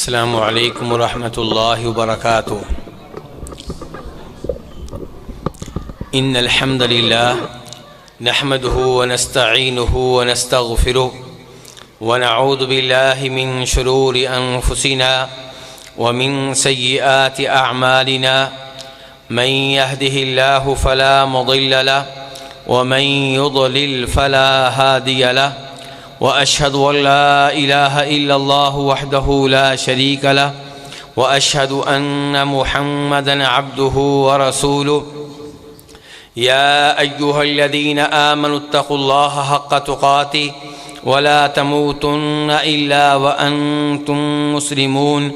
السلام علیکم ورحمۃ اللہ وبرکاتہ۔ ان الحمد للہ نحمده ونستعینه ونستغفره ونعوذ باللہ من شرور انفسنا ومن سیئات اعمالنا من يهده الله فلا مضل له ومن يضلل فلا هادي له وأشهد أن لا إله إلا الله وحده لا شريك له وأشهد أن محمدًا عبده ورسوله يا أيها الذين آمنوا اتقوا الله حق تقاته ولا تموتن إلا وأنتم مسلمون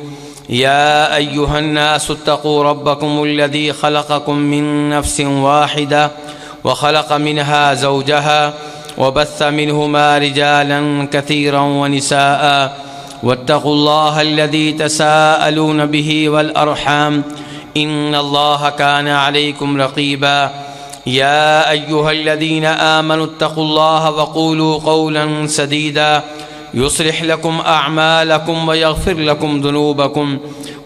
يا أيها الناس اتقوا ربكم الذي خلقكم من نفس واحدة وخلق منها زوجها وبث منهما رجالا كثيرا ونساء واتقوا الله الذي تساءلون به والأرحام إن الله كان عليكم رقيبا يا أيها الذين آمنوا اتقوا الله وقولوا قولا سديدا يصلح لكم أعمالكم ويغفر لكم ذنوبكم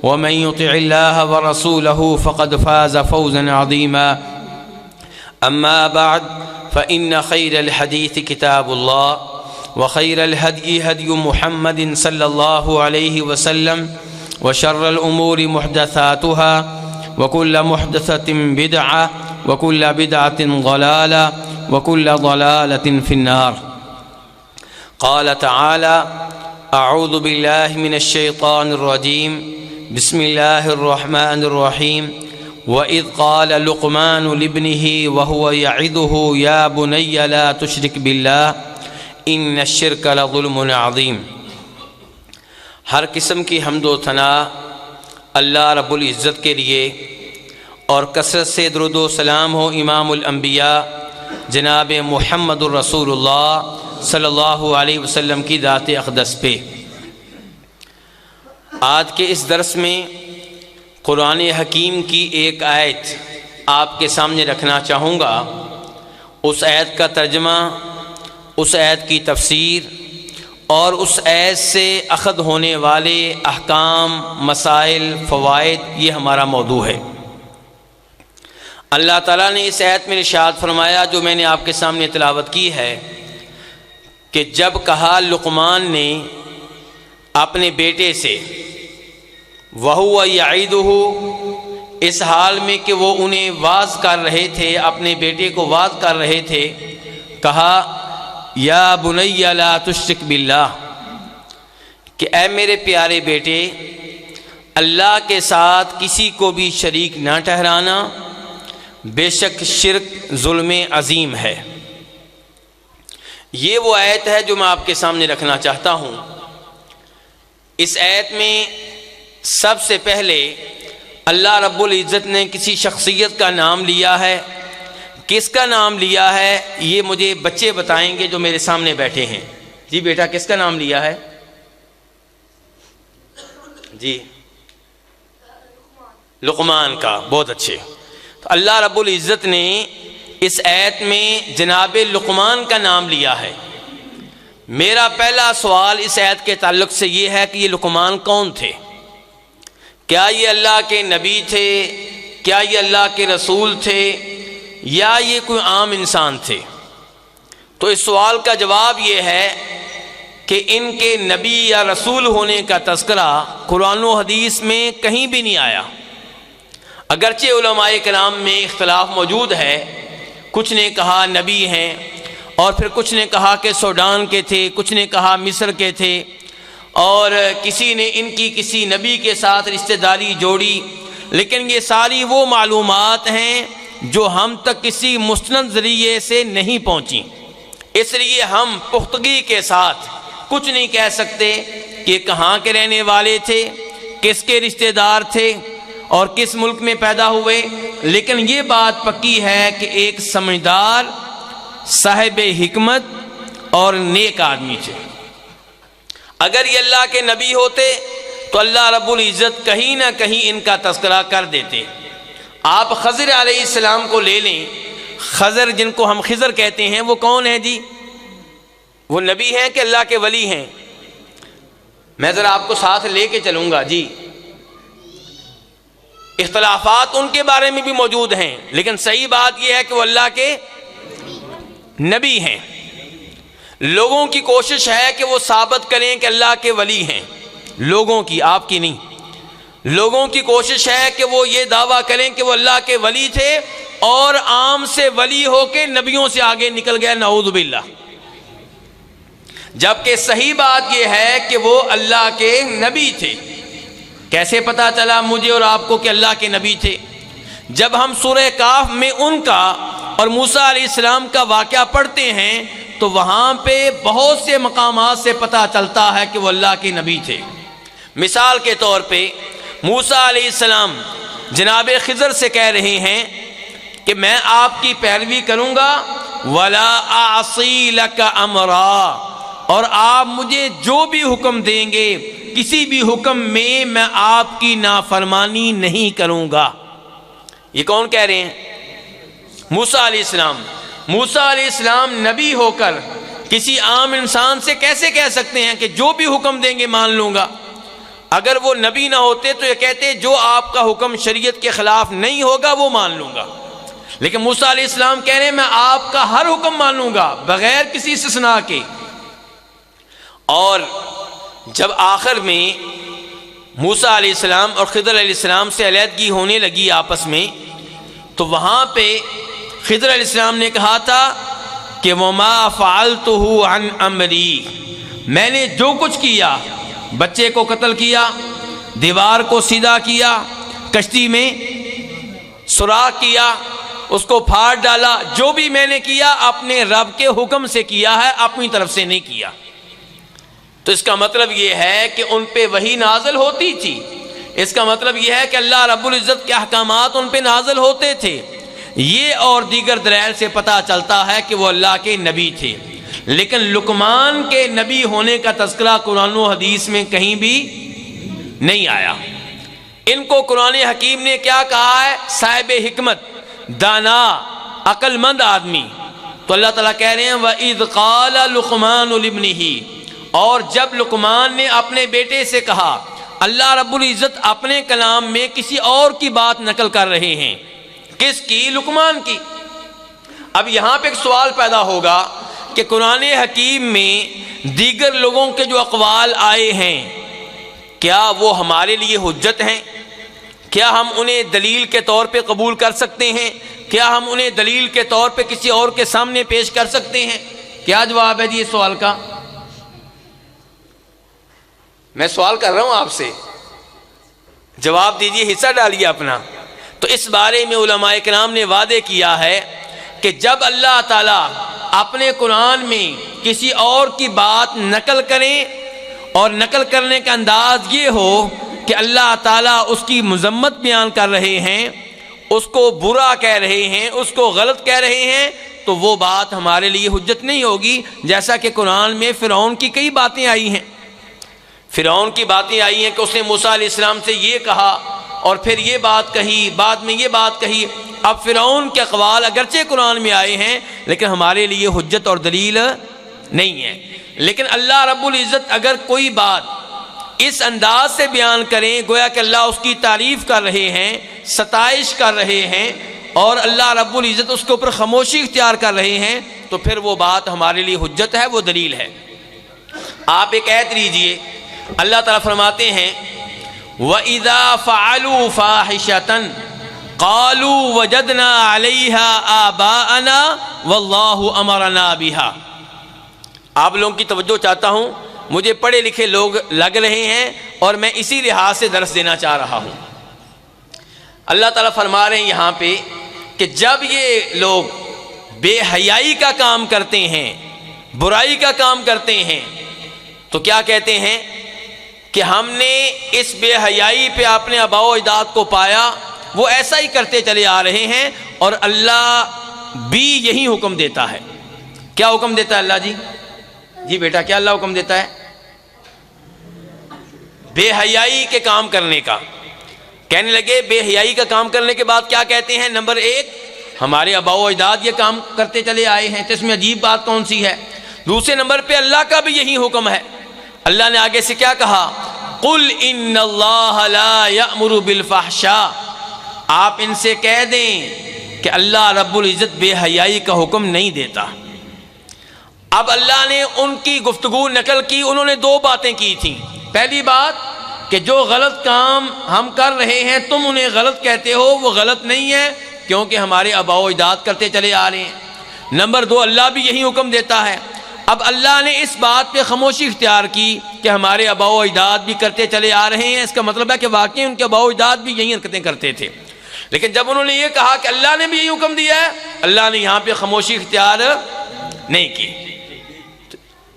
ومن يطع الله ورسوله فقد فاز فوزا عظيما أما بعد فإن خير الحديث كتاب الله وخير الهدي هدي محمد صلى الله عليه وسلم وشر الأمور محدثاتها وكل محدثة بدعة وكل بدعة ضلالة وكل ضلالة في النار. قال تعالى: أعوذ بالله من الشيطان الرجيم بسم الله الرحمن الرحيم وَإِذْ قَالَ لُقْمَانُ لِابْنِهِ وَهُوَ يَعِظُهُ يَا بُنَيَّ لَا تُشْرِكْ بِاللَّهِ إِنَّ الشِّرْكَ لَظُلْمٌ عَظِيمٌ۔ ہر قسم کی حمد و ثنا اللہ رب العزت کے لیے، اور کثرت سے درود و سلام ہو امام الانبیاء جناب محمد الرسول اللہ صلی اللہ علیہ وسلم کی ذات اقدس پہ۔ آج کے اس درس میں قرآن حکیم کی ایک آیت آپ کے سامنے رکھنا چاہوں گا۔ اس آیت کا ترجمہ، اس آیت کی تفسیر اور اس آیت سے اخذ ہونے والے احکام، مسائل، فوائد، یہ ہمارا موضوع ہے۔ اللہ تعالیٰ نے اس آیت میں ارشاد فرمایا جو میں نے آپ کے سامنے تلاوت کی ہے کہ جب کہا لقمان نے اپنے بیٹے سے، وَهُوَ يَعِظُهُ، اس حال میں کہ وہ انہیں واعظ کر رہے تھے، اپنے بیٹے کو واعظ کر رہے تھے، کہا یا بنی لا تشرک باللہ، کہ اے میرے پیارے بیٹے اللہ کے ساتھ کسی کو بھی شریک نہ ٹھہرانا، بے شک شرک ظلم عظیم ہے۔ یہ وہ آیت ہے جو میں آپ کے سامنے رکھنا چاہتا ہوں۔ اس آیت میں سب سے پہلے اللہ رب العزت نے کسی شخصیت کا نام لیا ہے۔ کس کا نام لیا ہے یہ مجھے بچے بتائیں گے جو میرے سامنے بیٹھے ہیں۔ جی بیٹا، کس کا نام لیا ہے؟ جی لقمان کا، بہت اچھے۔ تو اللہ رب العزت نے اس آیت میں جناب لقمان کا نام لیا ہے۔ میرا پہلا سوال اس آیت کے تعلق سے یہ ہے کہ یہ لقمان کون تھے؟ کیا یہ اللہ کے نبی تھے؟ کیا یہ اللہ کے رسول تھے؟ یا یہ کوئی عام انسان تھے؟ تو اس سوال کا جواب یہ ہے کہ ان کے نبی یا رسول ہونے کا تذکرہ قرآن و حدیث میں کہیں بھی نہیں آیا۔ اگرچہ علماء کرام میں اختلاف موجود ہے، کچھ نے کہا نبی ہیں، اور پھر کچھ نے کہا کہ سوڈان کے تھے، کچھ نے کہا مصر کے تھے، اور کسی نے ان کی کسی نبی کے ساتھ رشتہ داری جوڑی، لیکن یہ ساری وہ معلومات ہیں جو ہم تک کسی مستند ذریعے سے نہیں پہنچی۔ اس لیے ہم پختگی کے ساتھ کچھ نہیں کہہ سکتے کہ کہاں کے رہنے والے تھے، کس کے رشتہ دار تھے، اور کس ملک میں پیدا ہوئے، لیکن یہ بات پکی ہے کہ ایک سمجھدار، صاحب حکمت اور نیک آدمی تھے۔ اگر یہ اللہ کے نبی ہوتے تو اللہ رب العزت کہیں نہ کہیں ان کا تذکرہ کر دیتے۔ آپ خضر علیہ السلام کو لے لیں، خضر جن کو ہم خضر کہتے ہیں، وہ کون ہیں جی؟ وہ نبی ہیں کہ اللہ کے ولی ہیں؟ میں ذرا آپ کو ساتھ لے کے چلوں گا جی. اختلافات ان کے بارے میں بھی موجود ہیں، لیکن صحیح بات یہ ہے کہ وہ اللہ کے نبی ہیں. لوگوں کی کوشش ہے کہ وہ ثابت کریں کہ اللہ کے ولی ہیں، لوگوں کی، آپ کی نہیں. لوگوں کی کوشش ہے کہ وہ یہ دعویٰ کریں کہ وہ اللہ کے ولی تھے اور عام سے ولی ہو کے نبیوں سے آگے نکل گئے، نعوذ باللہ. جبکہ صحیح بات یہ ہے کہ وہ اللہ کے نبی تھے. کیسے پتا چلا مجھے اور آپ کو کہ اللہ کے نبی تھے؟ جب ہم سورہ کاف میں ان کا اور موسیٰ علیہ السلام کا واقعہ پڑھتے ہیں تو وہاں پہ بہت سے مقامات سے پتہ چلتا ہے کہ وہ اللہ کے نبی تھے. مثال کے طور پہ موسیٰ علیہ السلام جناب خضر سے کہہ رہے ہیں کہ میں آپ کی پیروی کروں گا، وَلَا أَعْصِي لَكَ أَمْرًا، اور آپ مجھے جو بھی حکم دیں گے کسی بھی حکم میں آپ کی نافرمانی نہیں کروں گا. یہ کون کہہ رہے ہیں؟ موسیٰ علیہ السلام. موسیٰ علیہ السلام نبی ہو کر کسی عام انسان سے کیسے کہہ سکتے ہیں کہ جو بھی حکم دیں گے مان لوں گا؟ اگر وہ نبی نہ ہوتے تو یہ کہتے جو آپ کا حکم شریعت کے خلاف نہیں ہوگا وہ مان لوں گا. لیکن موسیٰ علیہ السلام کہہ رہے ہیں میں آپ کا ہر حکم مانوں گا بغیر کسی استثناء کے. اور جب آخر میں موسیٰ علیہ السلام اور خضر علیہ السلام سے علیحدگی ہونے لگی آپس میں، تو وہاں پہ خضر علیہ السلام نے کہا تھا کہ وَمَا فَعَلْتُهُ عَنْ أَمْرِي، میں نے جو کچھ کیا، بچے کو قتل کیا، دیوار کو سیدھا کیا، کشتی میں سوراخ کیا، اس کو پھاڑ ڈالا، جو بھی میں نے کیا اپنے رب کے حکم سے کیا ہے، اپنی طرف سے نہیں کیا. تو اس کا مطلب یہ ہے کہ ان پہ وحی نازل ہوتی تھی. اس کا مطلب یہ ہے کہ اللہ رب العزت کے احکامات ان پہ نازل ہوتے تھے. یہ اور دیگر دلائل سے پتہ چلتا ہے کہ وہ اللہ کے نبی تھے. لیکن لقمان کے نبی ہونے کا تذکرہ قرآن و حدیث میں کہیں بھی نہیں آیا. ان کو قرآن حکیم نے کیا کہا ہے؟ صاحب حکمت، دانا، عقل مند آدمی. تو اللہ تعالیٰ کہہ رہے ہیں وَإِذْ قَالَ لُقْمَانُ لِابْنِهِ، اور جب لقمان نے اپنے بیٹے سے کہا. اللہ رب العزت اپنے کلام میں کسی اور کی بات نقل کر رہے ہیں. کس کی؟ لقمان کی. اب یہاں پہ ایک سوال پیدا ہوگا کہ قرآن حکیم میں دیگر لوگوں کے جو اقوال آئے ہیں کیا وہ ہمارے لیے حجت ہیں؟ کیا ہم انہیں دلیل کے طور پہ قبول کر سکتے ہیں؟ کیا ہم انہیں دلیل کے طور پہ کسی اور کے سامنے پیش کر سکتے ہیں؟ کیا جواب ہے جی اس سوال کا؟ میں سوال کر رہا ہوں آپ سے، جواب دیجئے، حصہ ڈالیے اپنا. تو اس بارے میں علماء کرام نے وعدے کیا ہے کہ جب اللہ تعالیٰ اپنے قرآن میں کسی اور کی بات نقل کریں اور نقل کرنے کا انداز یہ ہو کہ اللہ تعالیٰ اس کی مذمت بیان کر رہے ہیں، اس کو برا کہہ رہے ہیں، اس کو غلط کہہ رہے ہیں، تو وہ بات ہمارے لیے حجت نہیں ہوگی. جیسا کہ قرآن میں فرعون کی کئی باتیں آئی ہیں. فرعون کی باتیں آئی ہیں کہ اس نے موسیٰ علیہ السلام سے یہ کہا اور پھر یہ بات کہی، بعد میں یہ بات کہی. اب فرعون کے اقوال اگرچہ قرآن میں آئے ہیں لیکن ہمارے لیے حجت اور دلیل نہیں ہے. لیکن اللہ رب العزت اگر کوئی بات اس انداز سے بیان کریں گویا کہ اللہ اس کی تعریف کر رہے ہیں، ستائش کر رہے ہیں اور اللہ رب العزت اس کے اوپر خاموشی اختیار کر رہے ہیں، تو پھر وہ بات ہمارے لیے حجت ہے، وہ دلیل ہے. آپ ایک آیت لیجئے، اللہ تعالیٰ فرماتے ہیں وَإِذَا فَعَلُوا فَاحِشَةً قَالُوا وَجَدْنَا عَلَيْهَا آبَاءَنَا وَاللَّهُ أَمَرَنَا بِهَا. آپ لوگوں کی توجہ چاہتا ہوں، مجھے پڑھے لکھے لوگ لگ رہے ہیں اور میں اسی لحاظ سے درس دینا چاہ رہا ہوں. اللہ تعالیٰ فرما رہے ہیں یہاں پہ کہ جب یہ لوگ بے حیائی کا کام کرتے ہیں، برائی کا کام کرتے ہیں، تو کیا کہتے ہیں کہ ہم نے اس بے حیائی پہ اپنے آباء و اجداد کو پایا، وہ ایسا ہی کرتے چلے آ رہے ہیں اور اللہ بھی یہی حکم دیتا ہے. کیا حکم دیتا ہے اللہ جی؟ جی بیٹا کیا اللہ حکم دیتا ہے؟ بے حیائی کے کام کرنے کا. کہنے لگے بے حیائی کا کام کرنے کے بعد کیا کہتے ہیں؟ نمبر ایک، ہمارے آباء و اجداد یہ کام کرتے چلے آئے ہیں، تو اس میں عجیب بات کون سی ہے؟ دوسرے نمبر پہ اللہ کا بھی یہی حکم ہے. اللہ نے آگے سے کیا کہا؟ قل ان اللہ لا یأمر بالفحشاء، آپ ان سے کہہ دیں کہ اللہ رب العزت بے حیائی کا حکم نہیں دیتا۔ اب اللہ نے ان کی گفتگو نقل کی، انہوں نے دو باتیں کی تھیں۔ پہلی بات کہ جو غلط کام ہم کر رہے ہیں تم انہیں غلط کہتے ہو، وہ غلط نہیں ہے کیونکہ ہمارے آباء و اجداد کرتے چلے آ رہے ہیں۔ نمبر دو، اللہ بھی یہی حکم دیتا ہے۔ اب اللہ نے اس بات پہ خاموشی اختیار کی کہ ہمارے آباء و اجداد بھی کرتے چلے آ رہے ہیں، اس کا مطلب ہے کہ واقعی ان کے آباء و اجداد بھی یہی حرکتیں کرتے تھے۔ لیکن جب انہوں نے یہ کہا کہ اللہ نے بھی یہی حکم دیا ہے، اللہ نے یہاں پہ خاموشی اختیار نہیں کی۔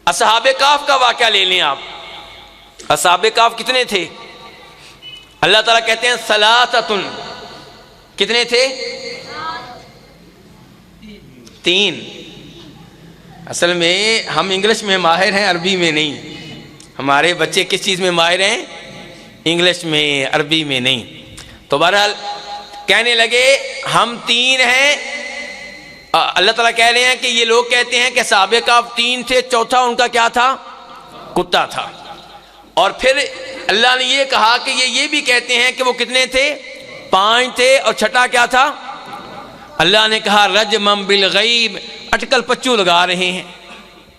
اصحاب کہف کا واقعہ لے لیں آپ۔ اصحاب کہف کتنے تھے؟ اللہ تعالیٰ کہتے ہیں ثلاثۃ، کتنے تھے؟ 3۔ اصل میں ہم انگلش میں ماہر ہیں، عربی میں نہیں۔ ہمارے بچے کس چیز میں ماہر ہیں؟ انگلش میں، عربی میں نہیں۔ تو بہرحال کہنے لگے ہم 3 ہیں۔ اللہ تعالیٰ کہہ رہے ہیں کہ یہ لوگ کہتے ہیں کہ اصحاب کہف 3 تھے، چوتھا ان کا کیا تھا؟ کتا تھا۔ اور پھر اللہ نے یہ کہا کہ یہ بھی کہتے ہیں کہ وہ کتنے تھے؟ 5 تھے، اور چھٹا کیا تھا؟ اللہ نے کہا رجمم بالغیب، اٹکل پچو لگا رہے ہیں۔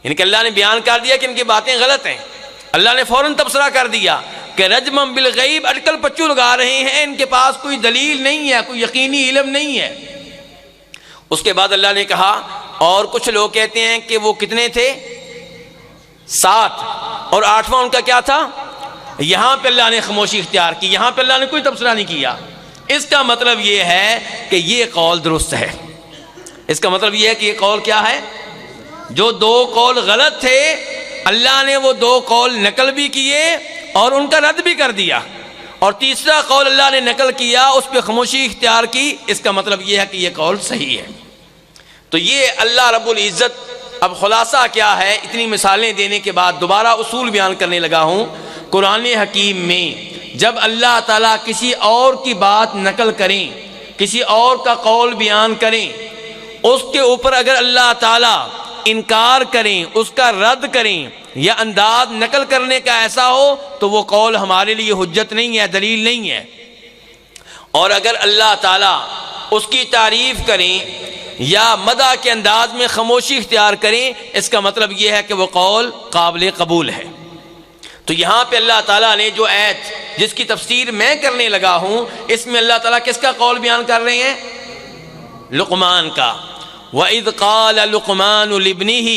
یعنی کہ اللہ نے بیان کر دیا کہ ان کی باتیں غلط ہیں۔ اللہ نے فوراً تبصرہ کر دیا کہ رجمم بالغیب، اٹکل پچو لگا رہے ہیں، ان کے پاس کوئی دلیل نہیں ہے، کوئی یقینی علم نہیں ہے۔ اس کے بعد اللہ نے کہا اور کچھ لوگ کہتے ہیں کہ وہ کتنے تھے؟ 7، اور 8واں ان کا کیا تھا؟ یہاں پہ اللہ نے خاموشی اختیار کی، یہاں پہ اللہ نے کوئی تبصرہ نہیں کیا۔ اس کا مطلب یہ ہے کہ یہ قول درست ہے۔ اس کا مطلب یہ ہے کہ یہ قول کیا ہے؟ جو 2 قول غلط تھے اللہ نے وہ 2 قول نقل بھی کیے اور ان کا رد بھی کر دیا، اور تیسرا قول اللہ نے نقل کیا، اس پہ خاموشی اختیار کی۔ اس کا مطلب یہ ہے کہ یہ قول صحیح ہے۔ تو یہ اللہ رب العزت، اب خلاصہ کیا ہے؟ اتنی مثالیں دینے کے بعد دوبارہ اصول بیان کرنے لگا ہوں۔ قرآن حکیم میں جب اللہ تعالیٰ کسی اور کی بات نقل کریں، کسی اور کا قول بیان کریں، اس کے اوپر اگر اللہ تعالیٰ انکار کریں، اس کا رد کریں، یا انداز نقل کرنے کا ایسا ہو تو وہ قول ہمارے لیے حجت نہیں ہے، دلیل نہیں ہے۔ اور اگر اللہ تعالیٰ اس کی تعریف کریں یا مدح کے انداز میں خاموشی اختیار کریں، اس کا مطلب یہ ہے کہ وہ قول قابل قبول ہے۔ تو یہاں پہ اللہ تعالیٰ نے جو آیت جس کی تفسیر میں کرنے لگا ہوں، اس میں اللہ تعالیٰ کس کا قول بیان کر رہے ہیں؟ لقمان کا۔ وَإِذْ قَالَ لُقْمَانُ لِابْنِهِ،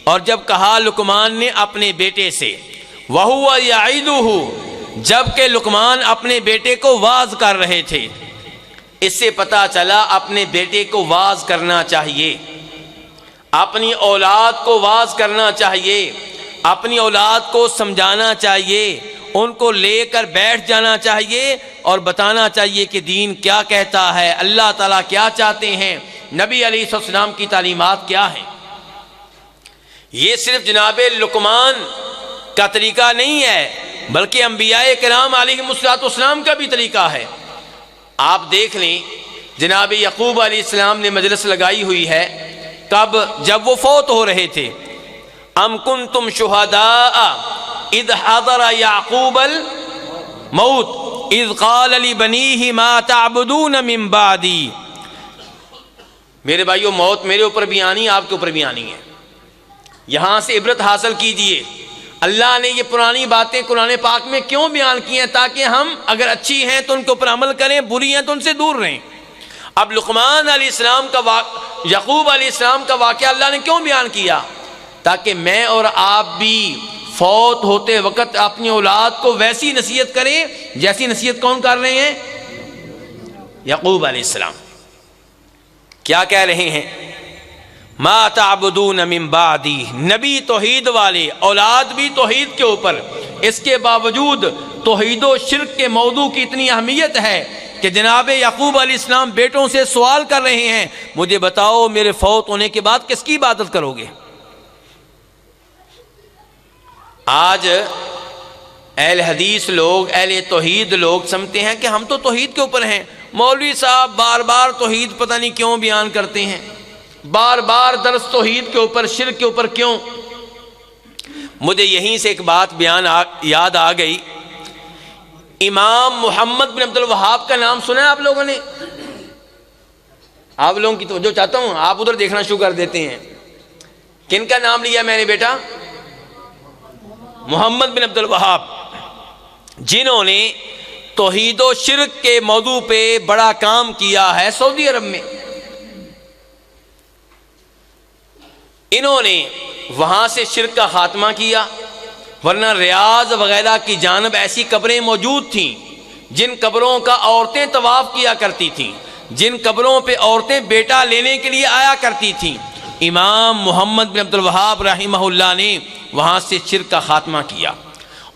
اور جب کہا لقمان نے اپنے بیٹے سے، وَهُوَ يَعِظُهُ، جب کہ لقمان اپنے بیٹے کو واعظ کر رہے تھے۔ اس سے پتہ چلا اپنے بیٹے کو واعظ کرنا چاہیے، اپنی اولاد کو واعظ کرنا چاہیے، اپنی اولاد کو سمجھانا چاہیے، ان کو لے کر بیٹھ جانا چاہیے اور بتانا چاہیے کہ دین کیا کہتا ہے، اللہ تعالیٰ کیا چاہتے ہیں، نبی علیہ السلام کی تعلیمات کیا ہیں۔ یہ صرف جناب لقمان کا طریقہ نہیں ہے، بلکہ انبیاء کرام علیہ السلام کا بھی طریقہ ہے۔ آپ دیکھ لیں جناب یعقوب علیہ السلام نے مجلس لگائی ہوئی ہے، کب؟ جب وہ فوت ہو رہے تھے۔ ام کنتم شہداء اذ حضر یعقوب الموت اذ قال لبنیہ ما تعبدون من بعدی۔ میرے بھائیو، موت میرے اوپر بھی آنی ہے، آپ کے اوپر بھی آنی ہے۔ یہاں سے عبرت حاصل کیجئے۔ اللہ نے یہ پرانی باتیں قرآن پاک میں کیوں بیان کی ہیں؟ تاکہ ہم اگر اچھی ہیں تو ان کے اوپر عمل کریں، بری ہیں تو ان سے دور رہیں۔ اب لقمان علیہ السلام کا یعقوب علیہ السلام کا واقعہ اللہ نے کیوں بیان کیا؟ تاکہ میں اور آپ بھی فوت ہوتے وقت اپنی اولاد کو ویسی نصیحت کریں جیسی نصیحت کون کر رہے ہیں؟ یعقوب علیہ السلام۔ کیا کہہ رہے ہیں؟ ما تعبدون من بعدی، نبی توحید والے، اولاد بھی توحید کے اوپر، اس کے باوجود توحید و شرک کے موضوع کی اتنی اہمیت ہے کہ جناب یعقوب علیہ السلام بیٹوں سے سوال کر رہے ہیں، مجھے بتاؤ میرے فوت ہونے کے بعد کس کی عبادت کرو گے؟ آج اہل حدیث لوگ، اہل توحید لوگ سمجھتے ہیں کہ ہم تو توحید کے اوپر ہیں، مولوی صاحب بار بار توحید پتہ نہیں کیوں بیان کرتے ہیں، بار بار درس توحید کے اوپر، شرک کے اوپر کیوں؟ مجھے یہیں سے ایک بات یاد آ گئی. امام محمد بن عبد الوہاب کا نام سنا ہے آپ لوگوں نے؟ آپ لوگوں کی توجہ چاہتا ہوں، آپ ادھر دیکھنا شروع کر دیتے ہیں. کن کا نام لیا میں نے بیٹا؟ محمد بن عبد الوہاب، جنہوں نے توحید و شرک کے موضوع پہ بڑا کام کیا ہے سعودی عرب میں. انہوں نے وہاں سے شرک کا خاتمہ کیا، ورنہ ریاض وغیرہ کی جانب ایسی قبریں موجود تھیں جن قبروں کا عورتیں طواف کیا کرتی تھیں، جن قبروں پہ عورتیں بیٹا لینے کے لیے آیا کرتی تھیں. امام محمد بن عبد الوہاب رحمہ اللہ نے وہاں سے شرک کا خاتمہ کیا،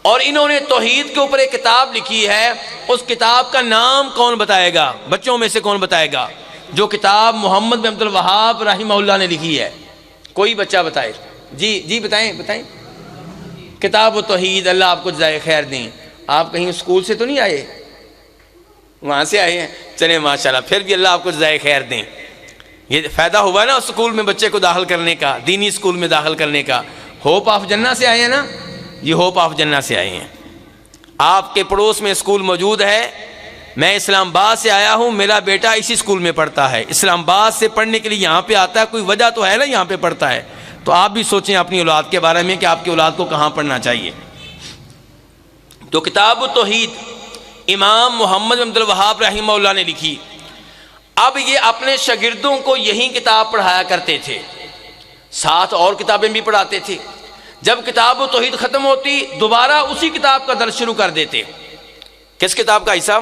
اور انہوں نے توحید کے اوپر ایک کتاب لکھی ہے. اس کتاب کا نام کون بتائے گا؟ بچوں میں سے کون بتائے گا جو کتاب محمد بن عبد الوہاب رحمہ اللہ نے لکھی ہے؟ کوئی بچہ بتائے. جی بتائیں. کتاب و توحید. اللہ آپ کو جزائے خیر دیں. آپ کہیں اسکول سے تو نہیں آئے؟ وہاں سے آئے ہیں؟ چلیں ماشاءاللہ، پھر بھی اللہ آپ کو جزائے خیر دیں. یہ فائدہ ہوا نا اسکول میں بچے کو داخل کرنے کا، دینی اسکول میں داخل کرنے کا. ہوپ آف جنہ سے آئے ہیں نا؟ یہ ہوپ آف جنہ سے آئے ہیں. آپ کے پڑوس میں اسکول موجود ہے. میں اسلام آباد سے آیا ہوں، میرا بیٹا اسی اسکول میں پڑھتا ہے. اسلام آباد سے پڑھنے کے لیے یہاں پہ آتا ہے، کوئی وجہ تو ہے نا یہاں پہ پڑھتا ہے. تو آپ بھی سوچیں اپنی اولاد کے بارے میں کہ آپ کی اولاد کو کہاں پڑھنا چاہیے. تو کتاب التوحید امام محمد بن عبد الوہاب رحمہ اللہ نے لکھی. اب یہ اپنے شاگردوں کو یہی کتاب پڑھایا کرتے تھے، ساتھ اور کتابیں بھی پڑھاتے تھے. جب کتاب التوحید ختم ہوتی دوبارہ اسی کتاب کا درس شروع کر دیتے. کس کتاب کا حصہ؟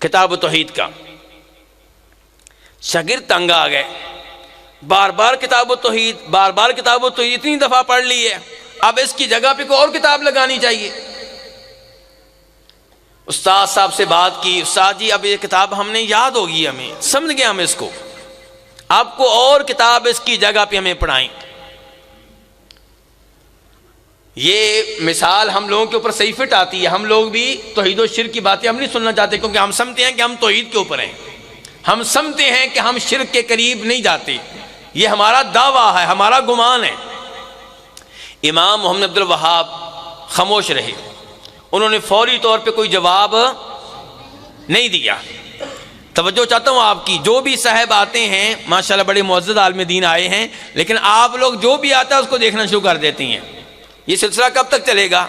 کتاب التوحید کا. شاگرد تنگ آ گئے، بار بار کتاب التوحید اتنی دفعہ پڑھ لی ہے، اب اس کی جگہ پہ کوئی اور کتاب لگانی چاہیے. استاد صاحب سے بات کی، استاد جی اب یہ کتاب ہم نے یاد ہوگی، ہمیں سمجھ گیا ہم اس کو، آپ کو اور کتاب اس کی جگہ پہ ہمیں پڑھائیں. یہ مثال ہم لوگوں کے اوپر صحیح فٹ آتی ہے. ہم لوگ بھی توحید و شرک کی باتیں ہم نہیں سننا چاہتے، کیونکہ ہم سمجھتے ہیں کہ ہم توحید کے اوپر ہیں، ہم سمجھتے ہیں کہ ہم شرک کے قریب نہیں جاتے. یہ ہمارا دعویٰ ہے، ہمارا گمان ہے. امام محمد عبد الوہاب خاموش رہے. انہوں نے فوری طور پہ کوئی جواب نہیں دیا. توجہ چاہتا ہوں آپ کی، جو بھی صاحب آتے ہیں ماشاءاللہ بڑے معزز عالم دین آئے ہیں، لیکن آپ لوگ جو بھی آتا ہے اس کو دیکھنا شروع کر دیتی ہیں. یہ سلسلہ کب تک چلے گا؟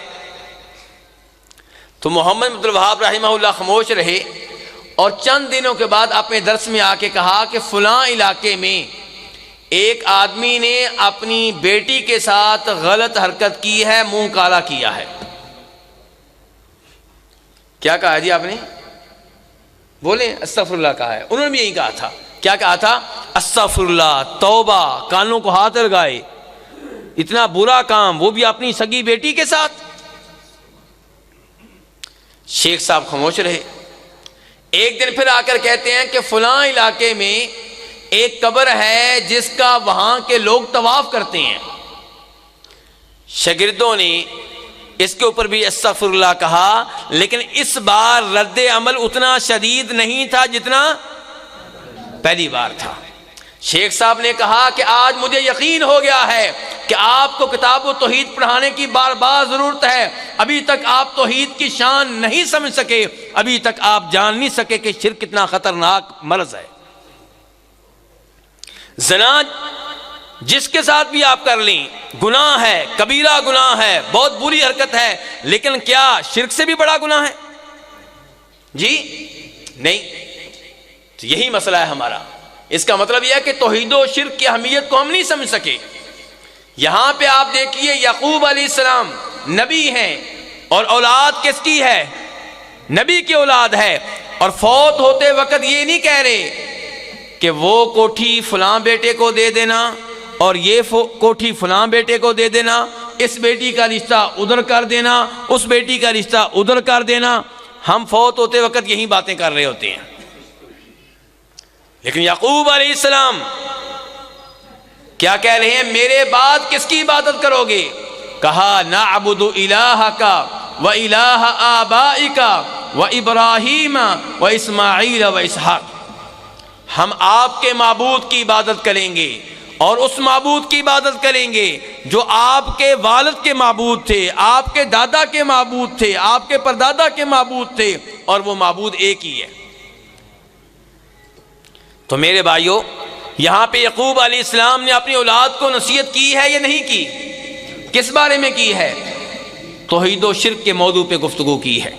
تو محمد عبد الوہاب رحمہ اللہ خاموش رہے، اور چند دنوں کے بعد اپنے درس میں آ کے کہا کہ فلاں علاقے میں ایک آدمی نے اپنی بیٹی کے ساتھ غلط حرکت کی ہے، منہ کالا کیا ہے. کیا کہا جی آپ نے؟ بولیں. استغفر اللہ کہا ہے. انہوں نے بھی یہی کہا تھا. کیا کہا تھا؟ استغفر اللہ، توبہ. کانوں کو ہاتھ لگائے. اتنا برا کام، وہ بھی اپنی سگی بیٹی کے ساتھ. شیخ صاحب خاموش رہے. ایک دن پھر آ کر کہتے ہیں کہ فلاں علاقے میں ایک قبر ہے جس کا وہاں کے لوگ طواف کرتے ہیں. شاگردوں نے اس کے اوپر بھی استغفر اللہ کہا، لیکن اس بار رد عمل اتنا شدید نہیں تھا جتنا پہلی بار تھا. شیخ صاحب نے کہا کہ آج مجھے یقین ہو گیا ہے کہ آپ کو کتاب و توحید پڑھانے کی بار بار ضرورت ہے. ابھی تک آپ توحید کی شان نہیں سمجھ سکے، ابھی تک آپ جان نہیں سکے کہ شرک کتنا خطرناک مرض ہے. زنا جس کے ساتھ بھی آپ کر لیں گناہ ہے، کبیرہ گناہ ہے، بہت بری حرکت ہے، لیکن کیا شرک سے بھی بڑا گناہ ہے؟ جی نہیں. تو یہی مسئلہ ہے ہمارا. اس کا مطلب یہ ہے کہ توحید و شرک کی اہمیت کو ہم نہیں سمجھ سکے. یہاں پہ آپ دیکھیے یعقوب علیہ السلام نبی ہیں، اور اولاد کس کی ہے؟ نبی کی اولاد ہے. اور فوت ہوتے وقت یہ نہیں کہہ رہے کہ وہ کوٹھی فلاں بیٹے کو دے دینا اور یہ کوٹھی فلاں بیٹے کو دے دینا، اس بیٹی کا رشتہ ادھر کر دینا، اس بیٹی کا رشتہ ادھر کر دینا. ہم فوت ہوتے وقت یہی باتیں کر رہے ہوتے ہیں. لیکن یعقوب علیہ السلام کیا کہہ رہے ہیں؟ میرے بعد کس کی عبادت کرو گے؟ کہا نعبد الہک و الہ آبائک و ابراہیم و اسماعیل و اسحاق. ہم آپ کے معبود کی عبادت کریں گے اور اس معبود کی عبادت کریں گے جو آپ کے والد کے معبود تھے، آپ کے دادا کے معبود تھے، آپ کے پردادا کے معبود تھے، اور وہ معبود ایک ہی ہے۔ تو میرے بھائیوں، یہاں پہ یعقوب علیہ السلام نے اپنی اولاد کو نصیحت کی ہے یا نہیں کی؟ کس بارے میں کی ہے؟ توحید و شرک کے موضوع پہ گفتگو کی ہے۔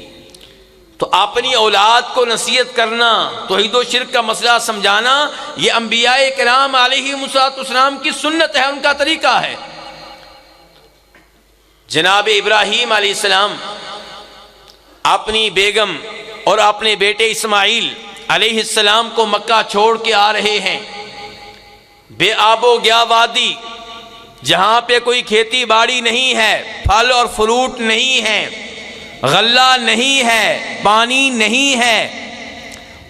تو اپنی اولاد کو نصیحت کرنا، توحید و شرک کا مسئلہ سمجھانا، یہ انبیاء کرام علیہم السلام کی سنت ہے، ان کا طریقہ ہے۔ جناب ابراہیم علیہ السلام اپنی بیگم اور اپنے بیٹے اسماعیل علیہ السلام کو مکہ چھوڑ کے آ رہے ہیں، بے آب و گیا وادی، جہاں پہ کوئی کھیتی باڑی نہیں ہے، پھل اور فروٹ نہیں ہے، غلہ نہیں ہے، پانی نہیں ہے،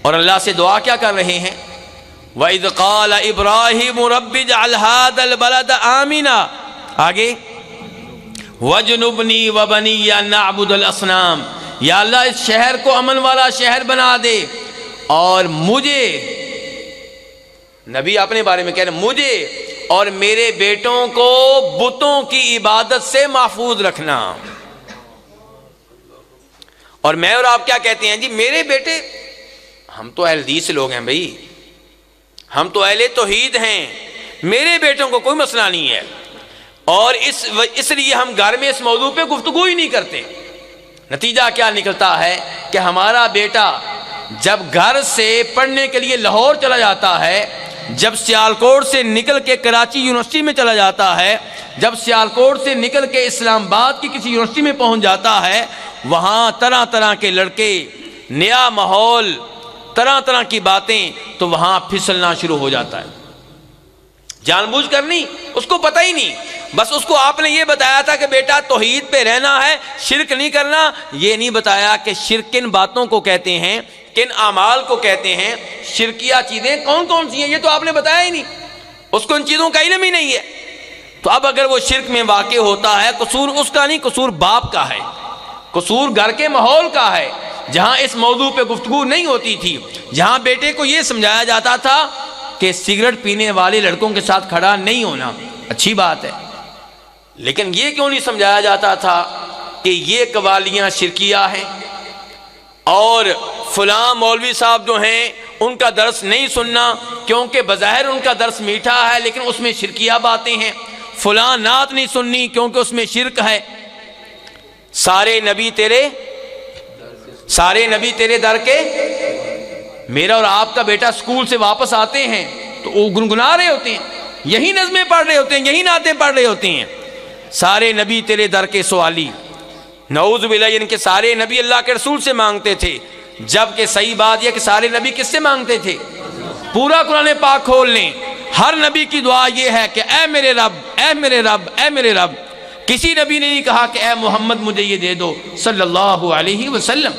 اور اللہ سے دعا کیا کر رہے ہیں؟ وَإِذْ قَالَ إِبْرَاهِيمُ رَبِّ اجْعَلْ هَٰذَا الْبَلَدَ آمِنًا، آگے وَاجْنُبْنِي وَبَنِيَّ أَن نَّعْبُدَ الْأَصْنَامَ، یا اللہ اس شہر کو امن والا شہر بنا دے، اور مجھے، نبی اپنے بارے میں کہہ رہے ہیں، مجھے اور میرے بیٹوں کو بتوں کی عبادت سے محفوظ رکھنا۔ اور میں اور آپ کیا کہتے ہیں؟ جی میرے بیٹے، ہم تو اہل حدیث لوگ ہیں بھائی، ہم تو اہل توحید ہیں، میرے بیٹوں کو کوئی مسئلہ نہیں ہے، اور اس لیے ہم گھر میں اس موضوع پہ گفتگو ہی نہیں کرتے۔ نتیجہ کیا نکلتا ہے کہ ہمارا بیٹا جب گھر سے پڑھنے کے لیے لاہور چلا جاتا ہے، جب سیالکوٹ سے نکل کے کراچی یونیورسٹی میں چلا جاتا ہے، جب سیالکوٹ سے نکل کے اسلام آباد کی کسی یونیورسٹی میں پہنچ جاتا ہے، وہاں طرح طرح کے لڑکے، نیا ماحول، طرح طرح کی باتیں، تو وہاں پھسلنا شروع ہو جاتا ہے۔ جان بوجھ کر نہیں، اس کو پتہ ہی نہیں، بس اس کو آپ نے یہ بتایا تھا کہ بیٹا توحید پہ رہنا ہے، شرک نہیں کرنا، یہ نہیں بتایا کہ شرک کن باتوں کو کہتے ہیں، کن اعمال کو کہتے ہیں، شرکیہ چیزیں کون کون سی ہیں، یہ تو آپ نے بتایا ہی نہیں، اس کو ان چیزوں کا علم ہی نہیں ہے۔ تو اب اگر وہ شرک میں واقع ہوتا ہے، قصور اس کا نہیں، قصور باپ کا ہے، قصور گھر کے ماحول کا ہے، جہاں اس موضوع پہ گفتگو نہیں ہوتی تھی، جہاں بیٹے کو یہ سمجھایا جاتا تھا کہ سگریٹ پینے والے لڑکوں کے ساتھ کھڑا نہیں ہونا، اچھی بات ہے، لیکن یہ کیوں نہیں سمجھایا جاتا تھا کہ یہ قوالیاں شرکیہ ہیں، اور فلاں مولوی صاحب جو ہیں ان کا درس نہیں سننا کیونکہ بظاہر ان کا درس میٹھا ہے لیکن اس میں شرکیہ باتیں ہیں، فلاں نعت نہیں سننی کیونکہ اس میں شرک ہے۔ سارے نبی تیرے در کے، میرا اور آپ کا بیٹا سکول سے واپس آتے ہیں تو وہ گنگنا رہے ہوتے ہیں، یہی نظمیں پڑھ رہے ہوتے ہیں، یہی نعتیں پڑھ رہے ہوتے ہیں، سارے نبی تیرے در کے سوالی، نعوذ باللہ، یعنی کہ سارے نبی اللہ کے رسول سے مانگتے تھے، جبکہ صحیح بات یہ کہ سارے نبی کس سے مانگتے تھے؟ پورا قرآن پاک کھول لیں، ہر نبی کی دعا یہ ہے کہ اے میرے رب، اے میرے رب، اے میرے رب، کسی نبی نے نہیں کہا کہ اے محمد مجھے یہ دے دو صلی اللہ علیہ وسلم۔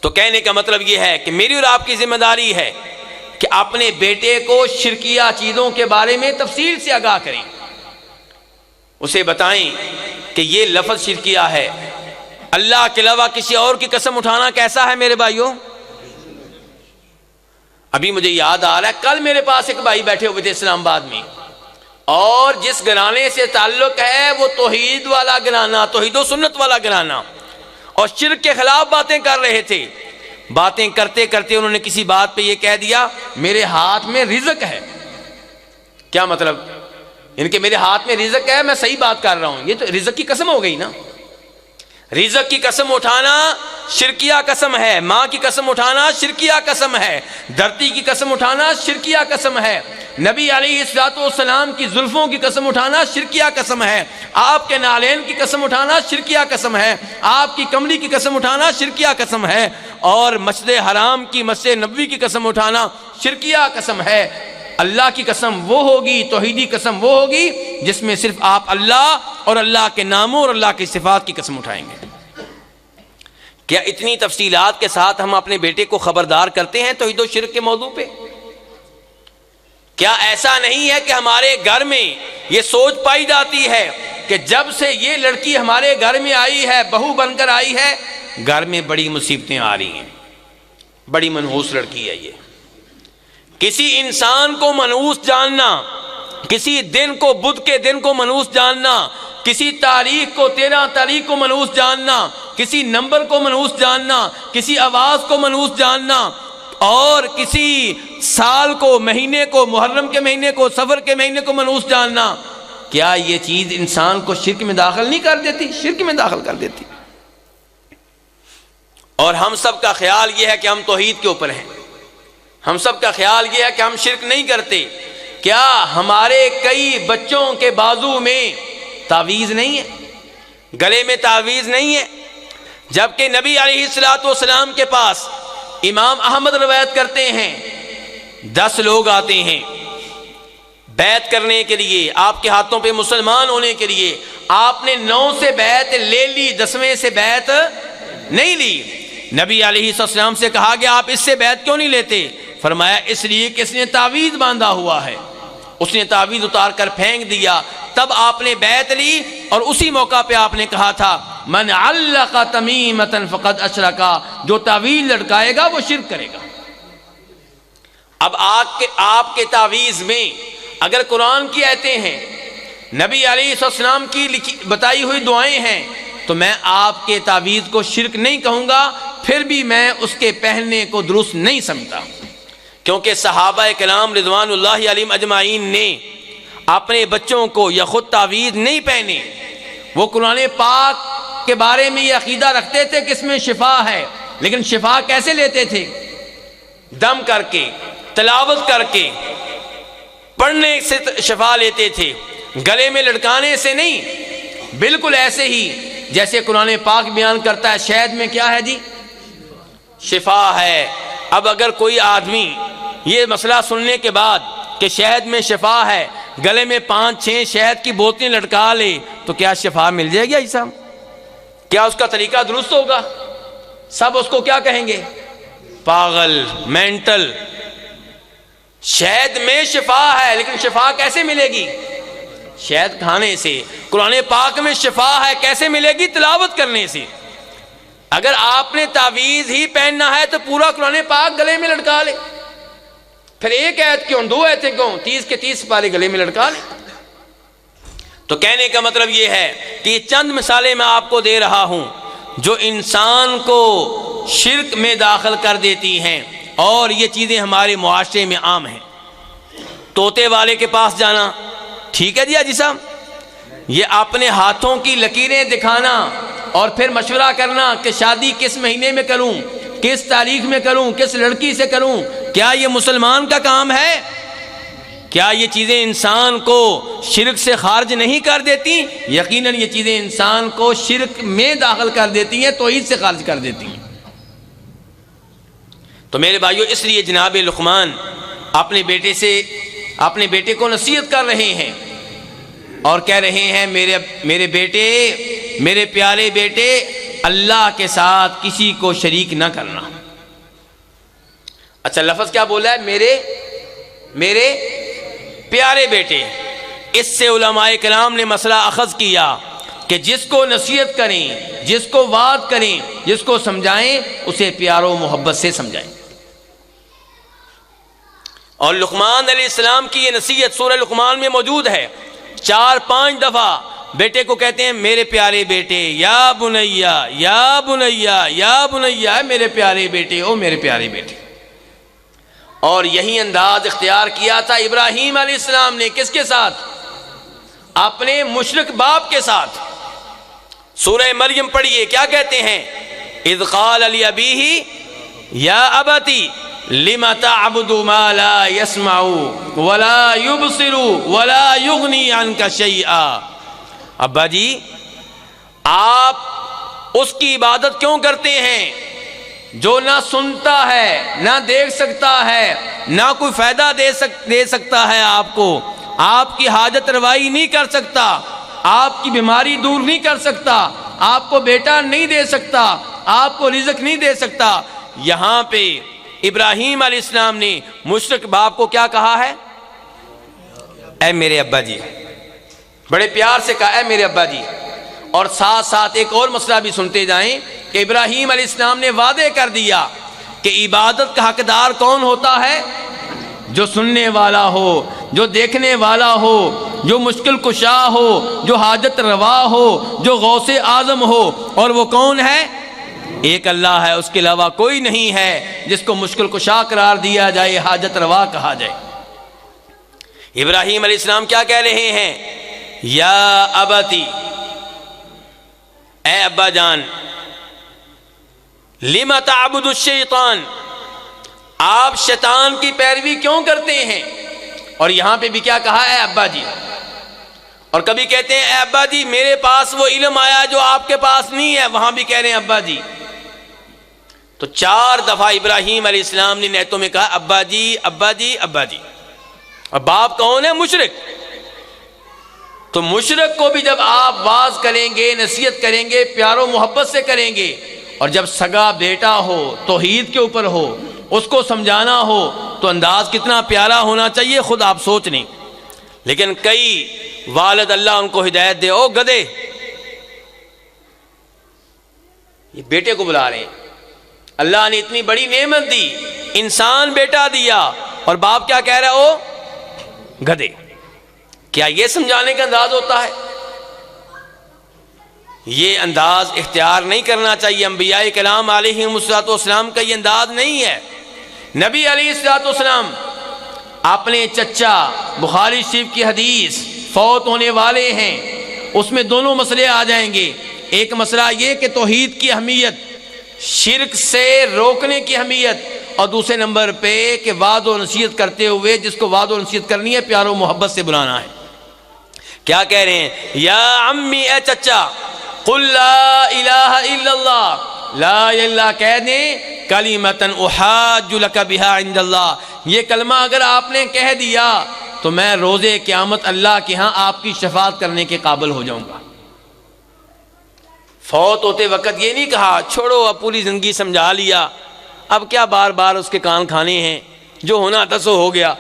تو کہنے کا مطلب یہ ہے کہ میری اور آپ کی ذمہ داری ہے کہ اپنے بیٹے کو شرکیہ چیزوں کے بارے میں تفصیل سے آگاہ کریں، اسے بتائیں کہ یہ لفظ شرکیہ ہے، اللہ کے علاوہ کسی اور کی قسم اٹھانا کیسا ہے میرے بھائیوں؟ ابھی مجھے یاد آ رہا ہے، کل میرے پاس ایک بھائی بیٹھے ہوئے تھے اسلام آباد میں، اور جس گھرانے سے تعلق ہے وہ توحید والا گھرانہ، توحید و سنت والا گھرانہ، اور شرک کے خلاف باتیں کر رہے تھے۔ باتیں کرتے کرتے انہوں نے کسی بات پہ یہ کہہ دیا میرے ہاتھ میں رزق ہے۔ کیا مطلب؟ ان کے میرے ہاتھ میں رزق ہے، میں صحیح بات کر رہا ہوں، یہ تو رزق کی قسم ہو گئی نا۔ رزق کی قسم اٹھانا شرکیہ قسم ہے، ماں کی قسم اٹھانا شرکیہ قسم ہے، دھرتی کی قسم اٹھانا شرکیہ قسم ہے، نبی علیہ السلام کی زلفوں کی قسم اٹھانا شرکیہ قسم ہے، آپ کے نالین کی قسم اٹھانا شرکیہ قسم ہے، آپ کی کملی کی قسم اٹھانا شرکیہ قسم ہے، اور مسجد حرام کی، مسجد نبوی کی قسم اٹھانا شرکیہ قسم ہے۔ اللہ کی قسم وہ ہوگی، توحیدی قسم وہ ہوگی جس میں صرف آپ اللہ اور اللہ کے ناموں اور اللہ کی صفات کی قسم اٹھائیں گے۔ کیا اتنی تفصیلات کے ساتھ ہم اپنے بیٹے کو خبردار کرتے ہیں توحید و شرک کے موضوع پہ؟ کیا ایسا نہیں ہے کہ ہمارے گھر میں یہ سوچ پائی جاتی ہے کہ جب سے یہ لڑکی ہمارے گھر میں آئی ہے، بہو بن کر آئی ہے، گھر میں بڑی مصیبتیں آ رہی ہیں، بڑی منحوس لڑکی ہے یہ۔ کسی انسان کو منحوس جاننا کسی دن کو بدھ کے دن کو منحوس جاننا، کسی تاریخ کو 13 تاریخ کو منحوس جاننا، کسی نمبر کو منحوس جاننا، کسی آواز کو منحوس جاننا، اور کسی سال کو، مہینے کو، محرم کے مہینے کو، صفر کے مہینے کو منحوس جاننا، کیا یہ چیز انسان کو شرک میں داخل نہیں کر دیتی؟ شرک میں داخل کر دیتی۔ اور ہم سب کا خیال یہ ہے کہ ہم توحید کے اوپر ہیں، ہم سب کا خیال یہ ہے کہ ہم شرک نہیں کرتے۔ کیا ہمارے کئی بچوں کے بازو میں تعویذ نہیں ہے، گلے میں تعویذ نہیں ہے؟ جبکہ نبی علیہ الصلوۃ والسلام کے پاس امام احمد روایت کرتے ہیں 10 لوگ آتے ہیں بیعت کرنے کے لیے، آپ کے ہاتھوں پہ مسلمان ہونے کے لیے۔ آپ نے 9 سے بیعت لے لی، 10ویں سے بیعت نہیں لی۔ نبی علیہ السلام سے کہا گیا آپ اس سے بیعت کیوں نہیں لیتے؟ فرمایا اس لیے کہ اس نے تعویذ باندھا ہوا ہے۔ اس نے تعویذ اتار کر پھینک دیا، تب آپ نے بیعت لی، اور اسی موقع پہ آپ نے کہا تھا من علق تمیمۃ فقد اشرک، جو تعویذ لٹکائے گا وہ شرک کرے گا۔ اب آپ کے تعویذ میں اگر قرآن کی آیتیں ہیں، نبی علیہ السلام کی بتائی ہوئی دعائیں ہیں، تو میں آپ کے تعویذ کو شرک نہیں کہوں گا، پھر بھی میں اس کے پہننے کو درست نہیں سمجھتا، کیونکہ صحابہ کرام رضوان اللہ علیہم اجمعین نے اپنے بچوں کو یا خود تعویذ نہیں پہنے۔ وہ قرآن پاک کے بارے میں یہ عقیدہ رکھتے تھے کہ اس میں شفا ہے، لیکن شفا کیسے لیتے تھے؟ دم کر کے، تلاوت کر کے، پڑھنے سے شفا لیتے تھے، گلے میں لٹکانے سے نہیں۔ بالکل ایسے ہی جیسے قرآن پاک بیان کرتا ہے شہد میں کیا ہے جی؟ شفا ہے۔ اب اگر کوئی آدمی یہ مسئلہ سننے کے بعد کہ شہد میں شفا ہے گلے میں 5-6 شہد کی بوتلیں لٹکا لے تو کیا شفا مل جائے گی؟ ایسا کیا اس کا طریقہ درست ہوگا؟ سب اس کو کیا کہیں گے؟ پاگل، مینٹل۔ شہد میں شفا ہے، لیکن شفا کیسے ملے گی؟ شہد کھانے سے۔ قرآن پاک میں شفا ہے، کیسے ملے گی؟ تلاوت کرنے سے۔ اگر آپ نے تعویذ ہی پہننا ہے تو پورا قرآن پاک گلے میں لٹکا لے، پھر ایک آیت کیوں، 2 آیتیں کیوں، 30 کے 30 پارے گلے میں لٹکا لے۔ تو کہنے کا مطلب یہ ہے کہ یہ چند مثالیں میں آپ کو دے رہا ہوں جو انسان کو شرک میں داخل کر دیتی ہیں، اور یہ چیزیں ہمارے معاشرے میں عام ہیں۔ طوطے والے کے پاس جانا ٹھیک ہے جی حاجی صاحب، یہ اپنے ہاتھوں کی لکیریں دکھانا اور پھر مشورہ کرنا کہ شادی کس مہینے میں کروں، کس تاریخ میں کروں، کس لڑکی سے کروں، کیا یہ مسلمان کا کام ہے؟ کیا یہ چیزیں انسان کو شرک سے خارج نہیں کر دیتی؟ یقیناً یہ چیزیں انسان کو شرک میں داخل کر دیتی ہیں، توحید سے خارج کر دیتی ہیں۔ تو میرے بھائیو، اس لیے جناب لقمان اپنے بیٹے کو نصیحت کر رہے ہیں اور کہہ رہے ہیں میرے بیٹے، میرے پیارے بیٹے، اللہ کے ساتھ کسی کو شریک نہ کرنا۔ اچھا لفظ کیا بولا ہے؟ میرے پیارے بیٹے۔ اس سے علماء کرام نے مسئلہ اخذ کیا کہ جس کو نصیحت کریں، جس کو وعد کریں، جس کو سمجھائیں، اسے پیار و محبت سے سمجھائیں۔ اور لقمان علیہ السلام کی یہ نصیحت سورہ لقمان میں موجود ہے، 4-5 دفعہ بیٹے کو کہتے ہیں میرے پیارے بیٹے، یا بنیا یا بنیا یا بنیا، میرے پیارے بیٹے، او میرے پیارے بیٹے۔ اور یہی انداز اختیار کیا تھا ابراہیم علیہ السلام نے، کس کے ساتھ؟ اپنے مشرک باپ کے ساتھ۔ سورہ مریم پڑھیے، کیا کہتے ہیں؟ اذ قال لأبیہ یا ابتی لم تعبد ما لا يسمع ولا يبصر ولا يغني عنك شيئا۔ ابا جی آپ اس کی عبادت کیوں کرتے ہیں جو نہ سنتا ہے، نہ دیکھ سکتا ہے، نہ کوئی فائدہ دے سکتا ہے آپ کو، آپ کی حاجت روائی نہیں کر سکتا، آپ کی بیماری دور نہیں کر سکتا، آپ کو بیٹا نہیں دے سکتا، آپ کو رزق نہیں دے سکتا۔ یہاں پہ ابراہیم علیہ السلام نے مشرک باپ کو کیا کہا ہے؟ اے میرے ابا جی، بڑے پیار سے کہا اے میرے ابا جی۔ اور ساتھ ساتھ ایک اور مسئلہ بھی سنتے جائیں کہ ابراہیم علیہ السلام نے وعدے کر دیا کہ عبادت کا حقدار کون ہوتا ہے؟ جو سننے والا ہو، جو دیکھنے والا ہو، جو مشکل کشا ہو، جو حاجت روا ہو، جو غوث اعظم ہو، اور وہ کون ہے؟ ایک اللہ ہے، اس کے علاوہ کوئی نہیں ہے جس کو مشکل کشا قرار دیا جائے، حاجت روا کہا جائے۔ ابراہیم علیہ السلام کیا کہہ رہے ہیں؟ یا ابتی، اے ابا جان، لم تعبد الشیطان، آپ شیطان کی پیروی کیوں کرتے ہیں؟ اور یہاں پہ بھی کیا کہا؟ اے ابا جی۔ اور کبھی کہتے ہیں اے ابا جی میرے پاس وہ علم آیا جو آپ کے پاس نہیں ہے، وہاں بھی کہہ رہے ہیں ابا جی۔ تو 4 دفعہ ابراہیم علیہ السلام نے نیتوں میں کہا ابا جی ابا جی ابا جی۔ اور باپ کون ہے؟ مشرک۔ تو مشرک کو بھی جب آپ واز کریں گے، نصیحت کریں گے، پیار و محبت سے کریں گے، اور جب سگا بیٹا ہو، توحید کے اوپر ہو، اس کو سمجھانا ہو، تو انداز کتنا پیارا ہونا چاہیے، خود آپ سوچ لیں۔ لیکن کئی والد اللہ ان کو ہدایت دے، او گدے، یہ بیٹے کو بلا رہے ہیں، اللہ نے اتنی بڑی نعمت دی، انسان بیٹا دیا، اور باپ کیا کہہ رہا ہے؟ او گدے۔ کیا یہ سمجھانے کا انداز ہوتا ہے؟ یہ انداز اختیار نہیں کرنا چاہیے۔ انبیاء کرام علیہم السلام کا یہ انداز نہیں ہے۔ نبی علیہ السلام اپنے چچا، بخاری شریف کی حدیث، فوت ہونے والے ہیں، اس میں دونوں مسئلے آ جائیں گے۔ ایک مسئلہ یہ کہ توحید کی اہمیت، شرک سے روکنے کی اہمیت، اور دوسرے نمبر پہ کہ وعد و نصیحت کرتے ہوئے جس کو وعد و نصیحت کرنی ہے پیار و محبت سے بلانا ہے۔ کیا کہہ رہے ہیں؟ یا عمی، اے چچا، قل لا الہ الا اللہ، لا الہ الا اللہ کہہ دیں، کلمۃ احاج لک بہا عند اللہ، یہ کلمہ اگر آپ نے کہہ دیا تو میں روز قیامت اللہ کے ہاں آپ کی شفاعت کرنے کے قابل ہو جاؤں گا۔ فوت ہوتے وقت یہ نہیں کہا چھوڑو اب پوری زندگی سمجھا لیا، اب کیا بار بار اس کے کان کھانے ہیں، جو ہونا تھا سو ہو گیا۔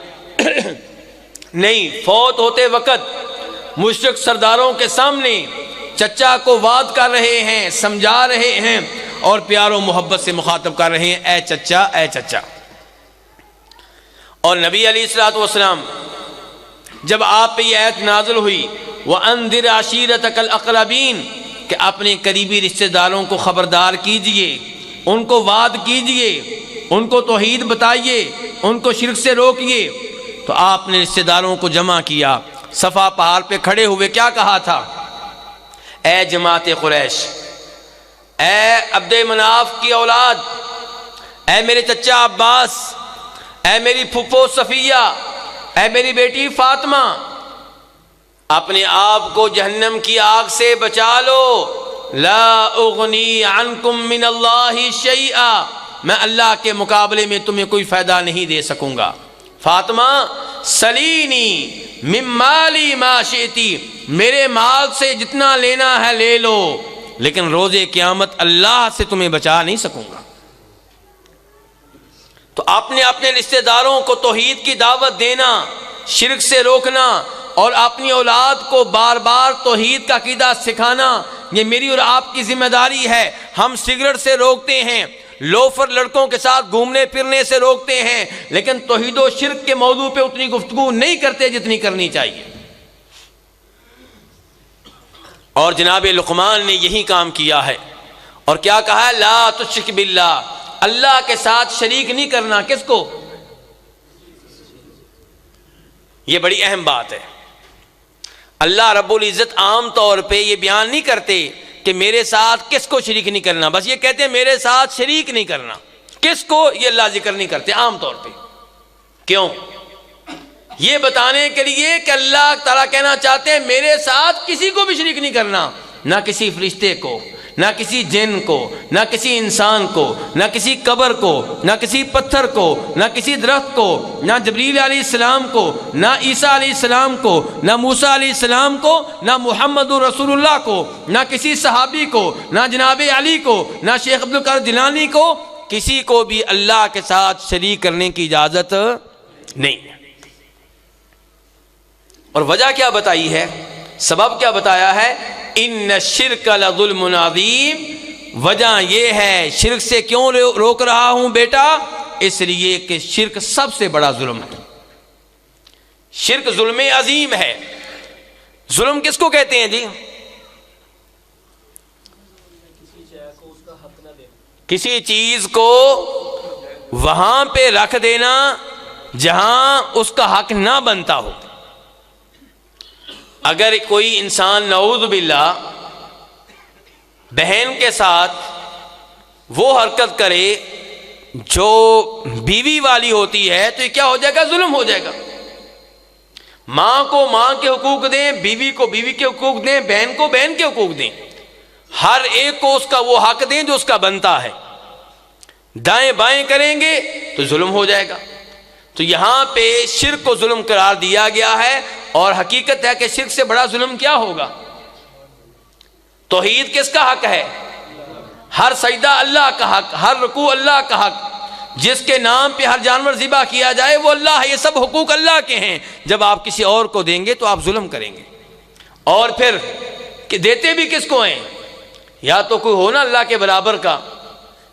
نہیں، فوت ہوتے وقت مشرک سرداروں کے سامنے چچا کو وعد کر رہے ہیں، سمجھا رہے ہیں، اور پیار و محبت سے مخاطب کر رہے ہیں، اے چچا اے چچا۔ اور نبی علیہ الصلوۃ والسلام جب آپ پہ یہ آیت نازل ہوئی وَأَنذِرْ عَشِيرَتَكَ الْأَقْرَبِينَ، کہ اپنے قریبی رشتہ داروں کو خبردار کیجئے، ان کو وعد کیجئے، ان کو توحید بتائیے، ان کو شرک سے روکیے۔ تو آپ نے رشتہ داروں کو جمع کیا، صفا پہاڑ پہ کھڑے ہوئے کیا کہا تھا؟ اے جماعت قریش، اے عبد مناف کی اولاد، اے میرے چچا عباس، اے میری پھپھو صفیہ، اے میری بیٹی فاطمہ، اپنے آپ کو جہنم کی آگ سے بچا لو۔ لا اغنی عنکم من اللہ شیئا، میں اللہ کے مقابلے میں تمہیں کوئی فائدہ نہیں دے سکوں گا۔ فاطمہ سلینی من مالی ما شئتی، میرے مال سے جتنا لینا ہے لے لو، لیکن روز قیامت اللہ سے تمہیں بچا نہیں سکوں گا۔ تو آپ نے اپنے رشتہ داروں کو توحید کی دعوت دینا، شرک سے روکنا، اور اپنی اولاد کو بار بار توحید کا عقیدہ سکھانا، یہ میری اور آپ کی ذمہ داری ہے۔ ہم سگریٹ سے روکتے ہیں، لوفر لڑکوں کے ساتھ گھومنے پھرنے سے روکتے ہیں، لیکن توحید و شرک کے موضوع پہ اتنی گفتگو نہیں کرتے جتنی کرنی چاہیے۔ اور جناب لقمان نے یہی کام کیا ہے، اور کیا کہا ہے؟ لا تشرک باللہ، اللہ کے ساتھ شریک نہیں کرنا۔ کس کو؟ یہ بڑی اہم بات ہے۔ اللہ رب العزت عام طور پہ یہ بیان نہیں کرتے کہ میرے ساتھ کس کو شریک نہیں کرنا، بس یہ کہتے ہیں میرے ساتھ شریک نہیں کرنا۔ کس کو؟ یہ اللہ ذکر نہیں کرتے عام طور پہ۔ کیوں؟ یہ بتانے کے لیے کہ اللہ تعالیٰ کہنا چاہتے ہیں میرے ساتھ کسی کو بھی شریک نہیں کرنا، نہ کسی فرشتے کو، نہ کسی جن کو، نہ کسی انسان کو، نہ کسی قبر کو، نہ کسی پتھر کو، نہ کسی درخت کو، نہ جبریل علیہ السلام کو، نہ عیسیٰ علیہ السلام کو، نہ موسیٰ علیہ السلام کو، نہ محمد رسول اللہ کو، نہ کسی صحابی کو، نہ جناب علی کو، نہ شیخ عبد القادر جیلانی کو، کسی کو بھی اللہ کے ساتھ شریک کرنے کی اجازت نہیں ہے۔ اور وجہ کیا بتائی ہے؟ سبب کیا بتایا ہے؟ ان الشرک لظلم عظیم، وجہ یہ ہے شرک سے کیوں روک رہا ہوں بیٹا، اس لیے کہ شرک سب سے بڑا ظلم ہے۔ شرک ظلم عظیم ہے. ظلم کس کو کہتے ہیں جی؟ کسی چیز کو وہاں پہ رکھ دینا جہاں اس کا حق نہ بنتا ہو. اگر کوئی انسان نعوذ باللہ بہن کے ساتھ وہ حرکت کرے جو بیوی والی ہوتی ہے تو یہ کیا ہو جائے گا؟ ظلم ہو جائے گا. ماں کو ماں کے حقوق دیں، بیوی کو بیوی کے حقوق دیں، بہن کو بہن کے حقوق دیں، ہر ایک کو اس کا وہ حق دیں جو اس کا بنتا ہے. دائیں بائیں کریں گے تو ظلم ہو جائے گا. تو یہاں پہ شرک کو ظلم قرار دیا گیا ہے، اور حقیقت ہے کہ شرک سے بڑا ظلم کیا ہوگا؟ توحید کس کا حق ہے؟ ہر سجدہ اللہ کا حق، ہر رکوع اللہ کا حق، جس کے نام پہ ہر جانور ذبح کیا جائے وہ اللہ ہے. یہ سب حقوق اللہ کے ہیں. جب آپ کسی اور کو دیں گے تو آپ ظلم کریں گے. اور پھر کہ دیتے بھی کس کو ہیں؟ یا تو کوئی ہو نا اللہ کے برابر کا،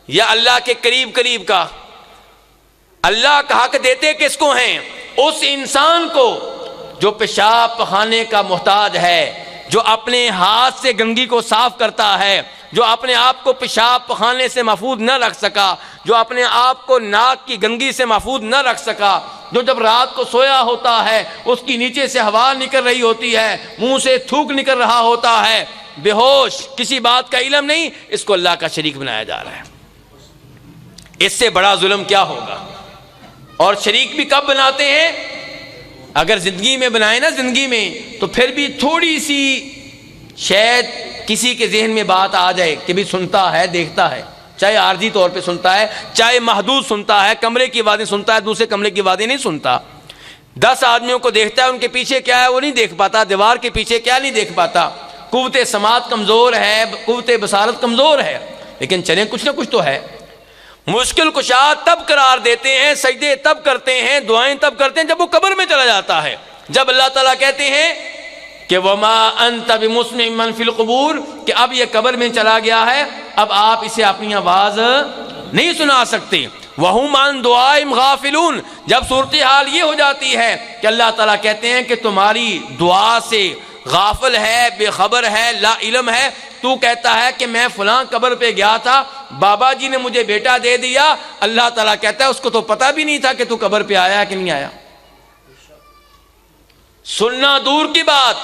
یا اللہ کے قریب قریب کا. اللہ کا حق دیتے کس کو ہیں؟ اس انسان کو جو پیشاب پخانے کا محتاج ہے، جو اپنے ہاتھ سے گندگی کو صاف کرتا ہے، جو اپنے آپ کو پیشاب پخانے سے محفوظ نہ رکھ سکا، جو اپنے آپ کو ناک کی گندگی سے محفوظ نہ رکھ سکا، جو جب رات کو سویا ہوتا ہے اس کی نیچے سے ہوا نکل رہی ہوتی ہے، منہ سے تھوک نکل رہا ہوتا ہے، بے ہوش، کسی بات کا علم نہیں، اس کو اللہ کا شریک بنایا جا رہا ہے. اس سے بڑا ظلم کیا ہوگا؟ اور شریک بھی کب بناتے ہیں؟ اگر زندگی میں بنائے نا، زندگی میں، تو پھر بھی تھوڑی سی شاید کسی کے ذہن میں بات آ جائے کہ بھی سنتا ہے، دیکھتا ہے، چاہے عارضی طور پہ سنتا ہے، چاہے محدود سنتا ہے، کمرے کی آوازیں سنتا ہے، دوسرے کمرے کی آوازیں نہیں سنتا. 10 آدمیوں کو دیکھتا ہے، ان کے پیچھے کیا ہے وہ نہیں دیکھ پاتا، دیوار کے پیچھے کیا نہیں دیکھ پاتا. قوت سماعت کمزور ہے، قوت بصارت کمزور ہے، لیکن چلیں کچھ نہ کچھ تو ہے. مشکل کشا تب قرار دیتے ہیں، سجدے تب کرتے ہیں، دعائیں تب کرتے ہیں جب وہ قبر میں چلا جاتا ہے. جب اللہ تعالیٰ کہتے ہیں کہ وَمَا أَنْتَ بِمُسْمِعٍ مَّن فِي الْقُبُورِ، کہ اب یہ قبر میں چلا گیا ہے، اب آپ اسے اپنی آواز نہیں سنا سکتے. وَهُمْ عَنْ دُعَائِهِمْ غَافِلُونَ، جب صورتحال یہ ہو جاتی ہے کہ اللہ تعالیٰ کہتے ہیں کہ تمہاری دعا سے غافل ہے، بے خبر ہے، لا علم ہے. تو کہتا ہے کہ میں فلاں قبر پہ گیا تھا، بابا جی نے مجھے بیٹا دے دیا. اللہ تعالیٰ کہتا ہے اس کو تو پتہ بھی نہیں تھا کہ تو قبر پہ آیا کہ نہیں آیا. سننا دور کی بات،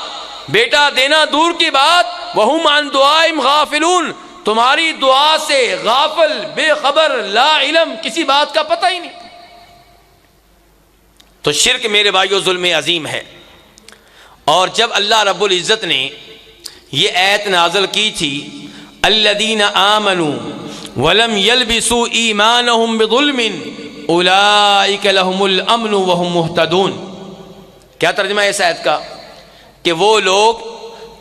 بیٹا دینا دور کی بات. وَهُمْ عَنْ دُعَائِهِمْ غَافِلُونَ، تمہاری دعا سے غافل، بے خبر، لا علم، کسی بات کا پتہ ہی نہیں. تو شرک میرے بھائیو ظلم عظیم ہے. اور جب اللہ رب العزت نے یہ آیت نازل کی تھی الذین آمنوا ولم یلبسوا ایمانہم بظلم اولئک لہم الامن وہم مہتدون، کیا ترجمہ ہے اس آیت کا؟ کہ وہ لوگ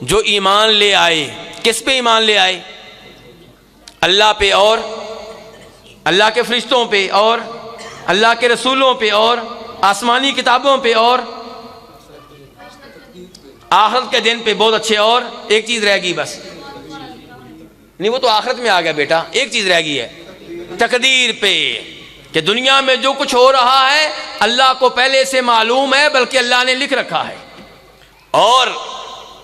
جو ایمان لے آئے، کس پہ ایمان لے آئے؟ اللہ پہ، اور اللہ کے فرشتوں پہ، اور اللہ کے رسولوں پہ، اور آسمانی کتابوں پہ، اور آخرت کے دن پہ. بہت اچھے. اور ایک چیز رہ گئی بس، نہیں وہ تو آخرت میں آ گیا بیٹا، ایک چیز رہ گئی ہے، تقدیر پہ، کہ دنیا میں جو کچھ ہو رہا ہے اللہ کو پہلے سے معلوم ہے، بلکہ اللہ نے لکھ رکھا ہے. اور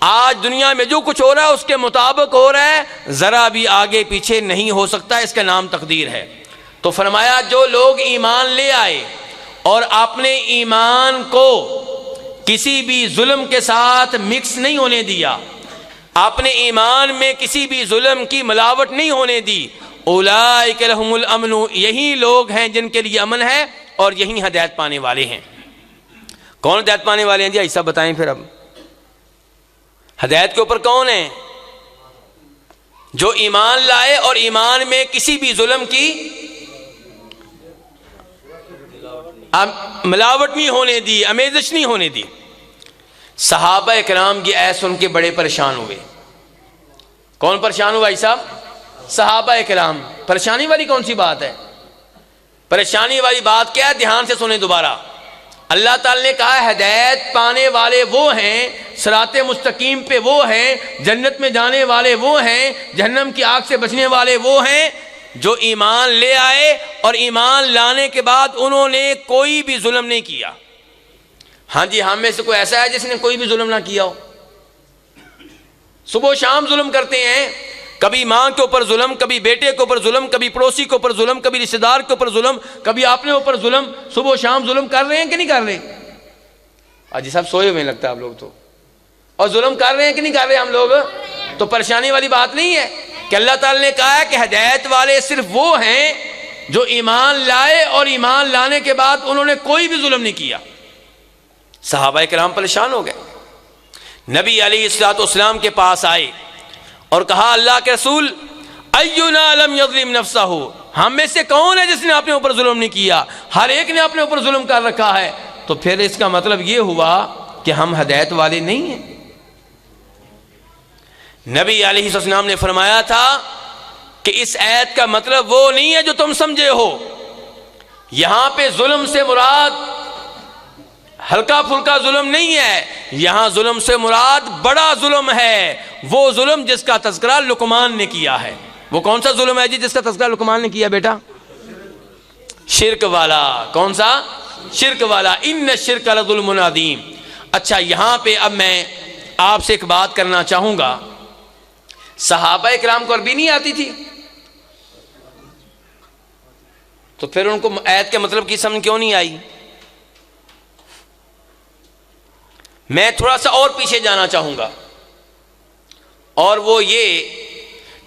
آج دنیا میں جو کچھ ہو رہا ہے اس کے مطابق ہو رہا ہے، ذرا بھی آگے پیچھے نہیں ہو سکتا. اس کا نام تقدیر ہے. تو فرمایا جو لوگ ایمان لے آئے اور اپنے ایمان کو کسی بھی ظلم کے ساتھ مکس نہیں ہونے دیا، اپنے ایمان میں کسی بھی ظلم کی ملاوٹ نہیں ہونے دی، اولئک لہم الامن، یہی لوگ ہیں جن کے لیے امن ہے اور یہی ہدایت پانے والے ہیں. کون ہدایت پانے والے ہیں جی؟ ایسا بتائیں پھر. اب ہدایت کے اوپر کون ہیں؟ جو ایمان لائے اور ایمان میں کسی بھی ظلم کی ملاوٹ نہیں ہونے دی، آمیزش نہیں ہونے دی. صحابہ کرام یہ ایسے سن کے بڑے پریشان ہوئے. کون پریشان ہوا صاحب؟ صحابہ کرام. پریشانی والی کون سی بات ہے؟ پریشانی والی بات کیا ہے؟ دھیان سے سنیں دوبارہ. اللہ تعالیٰ نے کہا ہدایت پانے والے وہ ہیں، صراط مستقیم پہ وہ ہیں، جنت میں جانے والے وہ ہیں، جہنم کی آگ سے بچنے والے وہ ہیں جو ایمان لے آئے اور ایمان لانے کے بعد انہوں نے کوئی بھی ظلم نہیں کیا. ہاں جی، ہم میں سے کوئی ایسا ہے جس نے کوئی بھی ظلم نہ کیا ہو؟ صبح و شام ظلم کرتے ہیں، کبھی ماں کے اوپر ظلم، کبھی بیٹے کے اوپر ظلم، کبھی پڑوسی کے اوپر ظلم، کبھی رشتہ دار کے اوپر ظلم، کبھی اپنے اوپر ظلم. صبح و شام ظلم کر رہے ہیں کہ نہیں کر رہے؟ آج سب سوئے ہوئے لگتا ہے آپ لوگ تو. اور ظلم کر رہے ہیں کہ نہیں کر رہے ہم لوگ؟ تو پریشانی والی بات نہیں ہے کہ اللہ تعالی نے کہا ہے کہ ہدایت والے صرف وہ ہیں جو ایمان لائے اور ایمان لانے کے بعد انہوں نے کوئی بھی ظلم نہیں کیا. صحابہ کرام پریشان ہو گئے، نبی علیہ الصلوۃ والسلام کے پاس آئے اور کہا اللہ کے رسول اینا لم یظلم نفسہ، ہم میں سے کون ہے جس نے اپنے اوپر ظلم نہیں کیا؟ ہر ایک نے اپنے اوپر ظلم کر رکھا ہے. تو پھر اس کا مطلب یہ ہوا کہ ہم ہدایت والے نہیں ہیں. نبی علیہ السلام نے فرمایا تھا کہ اس آیت کا مطلب وہ نہیں ہے جو تم سمجھے ہو. یہاں پہ ظلم سے مراد ہلکا پھلکا ظلم نہیں ہے، یہاں ظلم سے مراد بڑا ظلم ہے، وہ ظلم جس کا تذکرہ لقمان نے کیا ہے. وہ کون سا ظلم ہے جی جس کا تذکرہ لقمان نے کیا بیٹا؟ شرک والا. کون سا؟ شرک والا. ان الشرک لظلم عظیم. اچھا، یہاں پہ اب میں آپ سے ایک بات کرنا چاہوں گا. صحابہ کرام کو عربی نہیں آتی تھی، تو پھر ان کو آیت کے مطلب کی سمجھ کیوں نہیں آئی؟ میں تھوڑا سا اور پیچھے جانا چاہوں گا، اور وہ یہ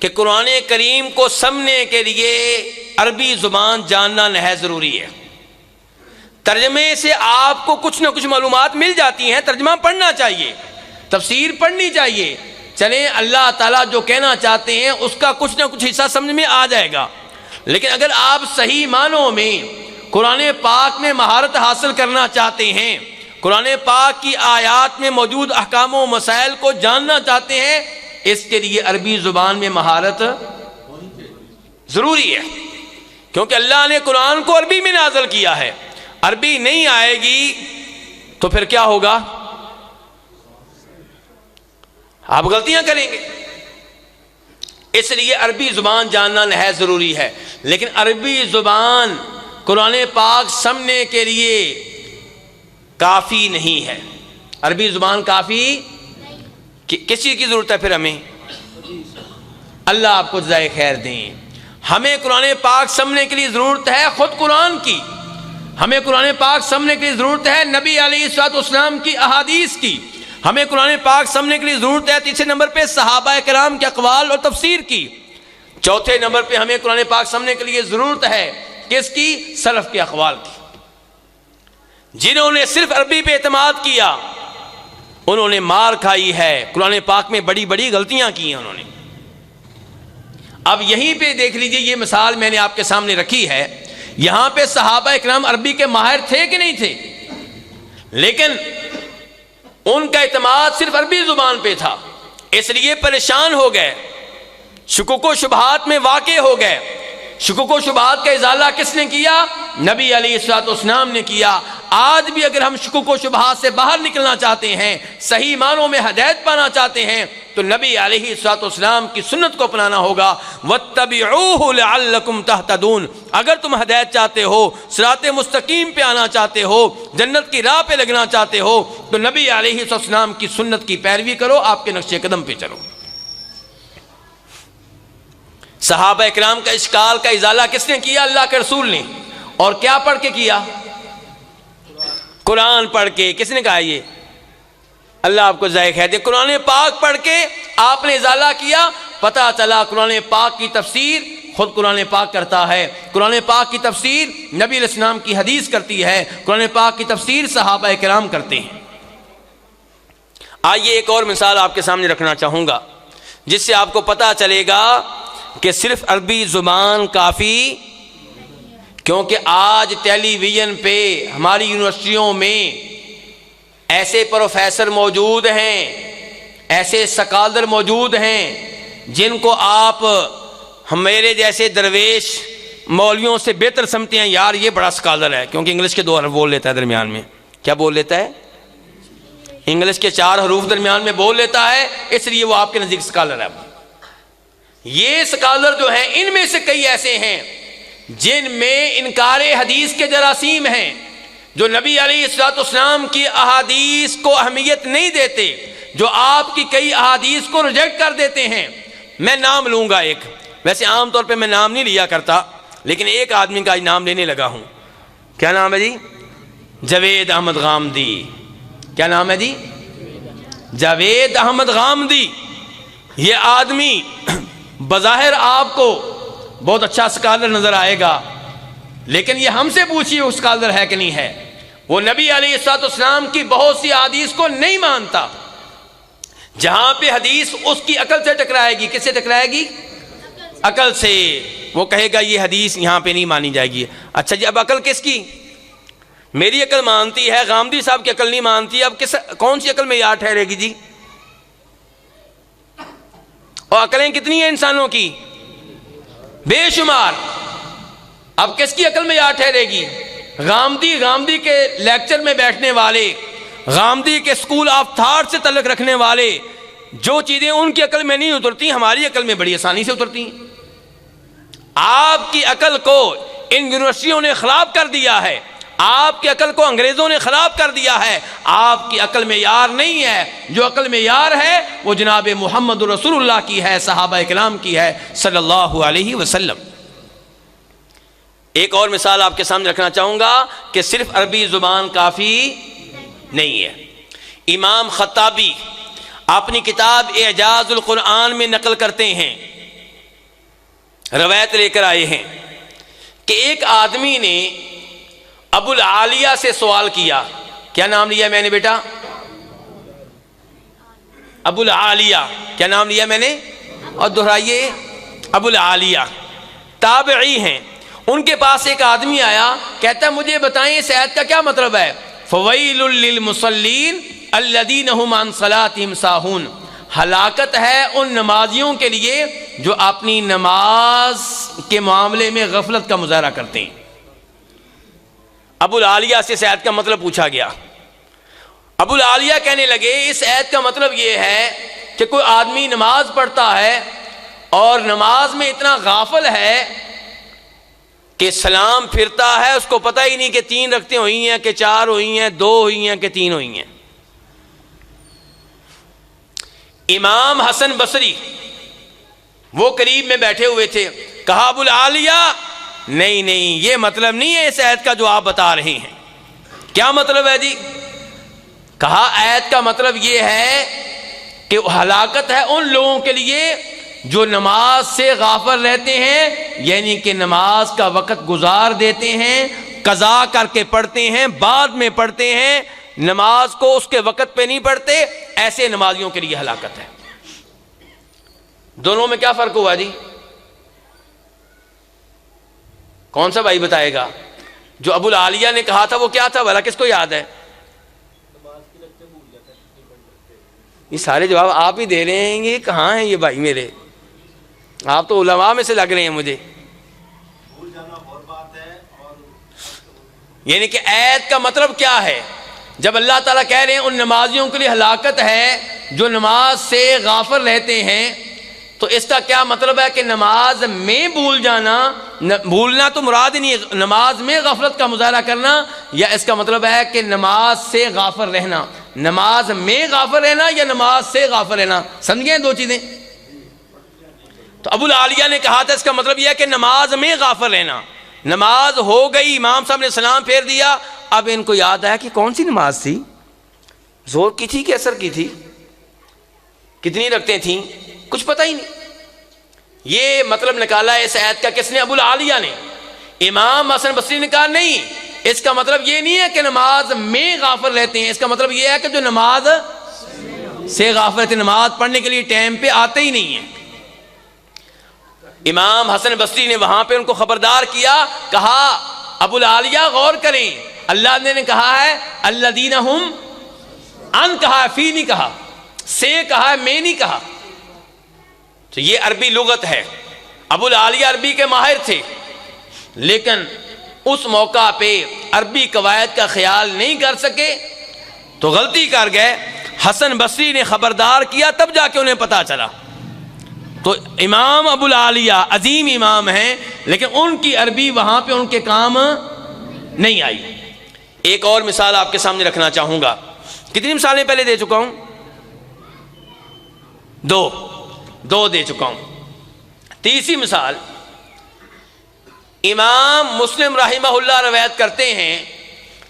کہ قرآن کریم کو سمجھنے کے لیے عربی زبان جاننا نہایت ضروری ہے. ترجمے سے آپ کو کچھ نہ کچھ معلومات مل جاتی ہیں، ترجمہ پڑھنا چاہیے، تفسیر پڑھنی چاہیے. چلیں اللہ تعالیٰ جو کہنا چاہتے ہیں اس کا کچھ نہ کچھ حصہ سمجھ میں آ جائے گا. لیکن اگر آپ صحیح معنوں میں قرآن پاک میں مہارت حاصل کرنا چاہتے ہیں، قرآن پاک کی آیات میں موجود احکام و مسائل کو جاننا چاہتے ہیں، اس کے لیے عربی زبان میں مہارت ضروری ہے. کیونکہ اللہ نے قرآن کو عربی میں نازل کیا ہے. عربی نہیں آئے گی تو پھر کیا ہوگا؟ آپ غلطیاں کریں گے. اس لیے عربی زبان جاننا نہایت ضروری ہے. لیکن عربی زبان قرآن پاک سمجھنے کے لیے کافی نہیں ہے. عربی زبان کافی کس چیز کی ضرورت ہے پھر ہمیں؟ اللہ آپ کو جزائے خیر دیں. ہمیں قرآن پاک سمجھنے کے لیے ضرورت ہے خود قرآن کی، ہمیں قرآن پاک سمجھنے کے لیے ضرورت ہے نبی علیہ الصلوۃ والسلام کی احادیث کی، ہمیں قرآن پاک سمجھنے کے لیے ضرورت ہے تیسرے نمبر پہ صحابہ کرام کے اقوال اور تفسیر کی. چوتھے نمبر پہ ہمیں قرآن پاک سمجھنے کے لیے ضرورت ہے کس کی؟ سلف کے اقوال کی. جنہوں نے صرف عربی پہ اعتماد کیا انہوں نے مار کھائی ہے، قرآن پاک میں بڑی بڑی غلطیاں کی ہیں انہوں نے. اب یہیں پہ دیکھ لیجئے، یہ مثال میں نے آپ کے سامنے رکھی ہے. یہاں پہ صحابہ اکرام عربی کے ماہر تھے کہ نہیں تھے؟ لیکن ان کا اعتماد صرف عربی زبان پہ تھا، اس لیے پریشان ہو گئے، شکوک و شبہات میں واقع ہو گئے. شکوک و شبہات کا ازالہ کس نے کیا؟ نبی علیہ الصلوۃ والسلام نے کیا. آج بھی اگر ہم شکوک و شبہات سے باہر نکلنا چاہتے ہیں، صحیح معنوں میں ہدایت پانا چاہتے ہیں، تو نبی علیہ الصلوۃ والسلام کی سنت کو اپنانا ہوگا. وَاتَّبِعُوهُ لَعَلَّكُمْ تَهْتَدُونَ. اگر تم ہدایت چاہتے ہو، صراط مستقیم پہ آنا چاہتے ہو، جنت کی راہ پہ لگنا چاہتے ہو، تو نبی علیہ الصلوۃ والسلام کی سنت کی پیروی کرو، آپ کے نقش قدم پہ چلو. صحابہ اکرام کا اشکال کا ازالہ کس نے کیا؟ اللہ کے رسول نے. اور کیا پڑھ کے کیا؟ قرآن پڑھ کے. کس نے کہا یہ؟ اللہ آپ کو ذائقہ ہے. قرآن پاک پڑھ کے آپ نے ازالہ کیا. پتہ چلا قرآن پاک کی تفسیر خود قرآن پاک کرتا ہے، قرآن پاک کی تفسیر نبی علیہ السلام کی حدیث کرتی ہے، قرآن پاک کی تفسیر صحابہ کرام کرتے ہیں. آئیے ایک اور مثال آپ کے سامنے رکھنا چاہوں گا جس سے آپ کو پتہ چلے گا کہ صرف عربی زبان کافی. کیونکہ آج ٹیلی ویژن پہ ہماری یونیورسٹیوں میں ایسے پروفیسر موجود ہیں، ایسے سکالر موجود ہیں جن کو آپ میرے جیسے درویش مولویوں سے بہتر سمجھتے ہیں. یار یہ بڑا سکالر ہے، کیونکہ انگلش کے 2 حرف بول لیتا ہے درمیان میں. کیا بول لیتا ہے؟ انگلش کے 4 حروف درمیان میں بول لیتا ہے، اس لیے وہ آپ کے نزدیک سکالر ہے. یہ سکالر جو ہیں ان میں سے کئی ایسے ہیں جن میں انکار حدیث کے جراثیم ہیں، جو نبی علیہ الصلوۃ والسلام کی احادیث کو اہمیت نہیں دیتے، جو آپ کی کئی احادیث کو ریجیکٹ کر دیتے ہیں. میں نام لوں گا ایک، ویسے عام طور پہ میں نام نہیں لیا کرتا، لیکن ایک آدمی کا نام لینے لگا ہوں. کیا نام ہے جی؟ جاوید احمد غامدی. کیا نام ہے جی؟ جاوید احمد غامدی. یہ آدمی بظاہر آپ کو بہت اچھا اسکالر نظر آئے گا، لیکن یہ ہم سے پوچھیے وہ اسکالر ہے کہ نہیں ہے. وہ نبی علیہ الصلوۃ والسلام کی بہت سی حدیث کو نہیں مانتا. جہاں پہ حدیث اس کی عقل سے ٹکرائے گی، کس سے ٹکرائے گی؟ عقل سے. وہ کہے گا یہ حدیث یہاں پہ نہیں مانی جائے گی. اچھا جی، اب عقل کس کی؟ میری عقل مانتی ہے، غامدی صاحب کی عقل نہیں مانتی. اب کون سی عقل میں یاد ٹھہرے گی جی؟ اور عقلیں کتنی ہیں انسانوں کی؟ بے شمار. اب کس کی عقل میں یاد ٹھہرے گی؟ غامدی کے لیکچر میں بیٹھنے والے، غامدی کے اسکول آف تھاٹ سے تعلق رکھنے والے. جو چیزیں ان کی عقل میں نہیں اترتی، ہماری عقل میں بڑی آسانی سے اترتی ہیں. آپ کی عقل کو ان یونیورسٹیوں نے خراب کر دیا ہے، آپ کی عقل کو انگریزوں نے خراب کر دیا ہے. آپ کی عقل میں یار نہیں ہے. جو عقل میں یار ہے وہ جناب محمد رسول اللہ کی ہے، صحابہ کرام کی ہے صلی اللہ علیہ وسلم. ایک اور مثال آپ کے سامنے رکھنا چاہوں گا کہ صرف عربی زبان کافی نہیں ہے. امام خطابی اپنی کتاب اعجاز القرآن میں نقل کرتے ہیں، روایت لے کر آئے ہیں کہ ایک آدمی نے ابو العالیہ سے سوال کیا. کیا نام لیا میں نے بیٹا؟ ابو العالیہ. کیا نام لیا میں نے؟ اور دہرائیے، ابو العالیہ. تابعی ہیں. ان کے پاس ایک آدمی آیا، کہتا ہے مجھے بتائیں اس آیت کا کیا مطلب ہے؟ فویل للمصلین الذین هم عن صلاتهم ساہون. ہلاکت ہے ان نمازیوں کے لیے جو اپنی نماز کے معاملے میں غفلت کا مظاہرہ کرتے ہیں. ابو العالیہ سے اس آیت کا مطلب پوچھا گیا. ابو العالیہ کہنے لگے اس آیت کا مطلب یہ ہے کہ کوئی آدمی نماز پڑھتا ہے اور نماز میں اتنا غافل ہے کہ سلام پھرتا ہے، اس کو پتہ ہی نہیں کہ 3 رکعتیں ہوئی ہیں کہ 4 ہوئی ہیں، 2 ہوئی ہیں کہ 3 ہوئی ہیں. امام حسن بصری وہ قریب میں بیٹھے ہوئے تھے. کہا ابو العالیہ نہیں یہ مطلب نہیں ہے اس آیت کا جو آپ بتا رہے ہیں. کیا مطلب ہے جی؟ کہا آیت کا مطلب یہ ہے کہ ہلاکت ہے ان لوگوں کے لیے جو نماز سے غافل رہتے ہیں، یعنی کہ نماز کا وقت گزار دیتے ہیں، قضا کر کے پڑھتے ہیں، بعد میں پڑھتے ہیں، نماز کو اس کے وقت پہ نہیں پڑھتے. ایسے نمازیوں کے لیے ہلاکت ہے. دونوں میں کیا فرق ہوا جی؟ کون سا بھائی بتائے گا؟ جو ابو العالیہ نے کہا تھا وہ کیا تھا بھلا، کس کو یاد ہے؟ یہ سارے جواب آپ ہی دے رہے ہیں، یہ کہاں ہیں یہ بھائی میرے؟ آپ تو علماء میں سے لگ رہے ہیں مجھے. یعنی کہ آیت کا مطلب کیا ہے؟ جب اللہ تعالیٰ کہہ رہے ہیں ان نمازیوں کے لیے ہلاکت ہے جو نماز سے غافل رہتے ہیں، تو اس کا کیا مطلب ہے کہ نماز میں بھول جانا، بھولنا تو مراد ہی نہیں، نماز میں غفلت کا مظاہرہ کرنا، یا اس کا مطلب ہے کہ نماز سے غافل رہنا؟ نماز میں غافل رہنا یا نماز سے غافل رہنا؟ سمجھ گئے دو چیزیں؟ تو ابو العالیہ نے کہا تھا اس کا مطلب یہ ہے کہ نماز میں غافل رہنا. نماز ہو گئی، امام صاحب نے سلام پھیر دیا، اب ان کو یاد آیا کہ کون سی نماز تھی، زور کی تھی کہ اثر کی تھی، کتنی رکعتیں تھیں، کچھ پتہ ہی نہیں. یہ مطلب نکالا ہے اس آیت کا کس نے؟ ابو العالیہ نے. امام حسن بصری نے کہا نہیں، اس کا مطلب یہ نہیں ہے کہ نماز میں غافل رہتے ہیں، اس کا مطلب یہ ہے کہ جو نماز سے غافل رہتے ہیں، نماز پڑھنے کے لیے ٹائم پہ آتے ہی نہیں ہیں. امام حسن بصری نے وہاں پہ ان کو خبردار کیا، کہا ابو العالیہ غور کریں، اللہ نے کہا ہے الذین ہم ان، کہا ہے فی نہیں کہا، سے کہا ہے میں نہیں کہا. تو یہ عربی لغت ہے. ابو العالیہ عربی کے ماہر تھے، لیکن اس موقع پہ عربی قواعد کا خیال نہیں کر سکے تو غلطی کر گئے. حسن بصری نے خبردار کیا، تب جا کے انہیں پتا چلا. تو امام ابو العالیہ عظیم امام ہیں، لیکن ان کی عربی وہاں پہ ان کے کام نہیں آئی. ایک اور مثال آپ کے سامنے رکھنا چاہوں گا. کتنی مثالیں پہلے دے چکا ہوں؟ دو دے چکا ہوں. تیسری مثال امام مسلم رحمہ اللہ روایت کرتے ہیں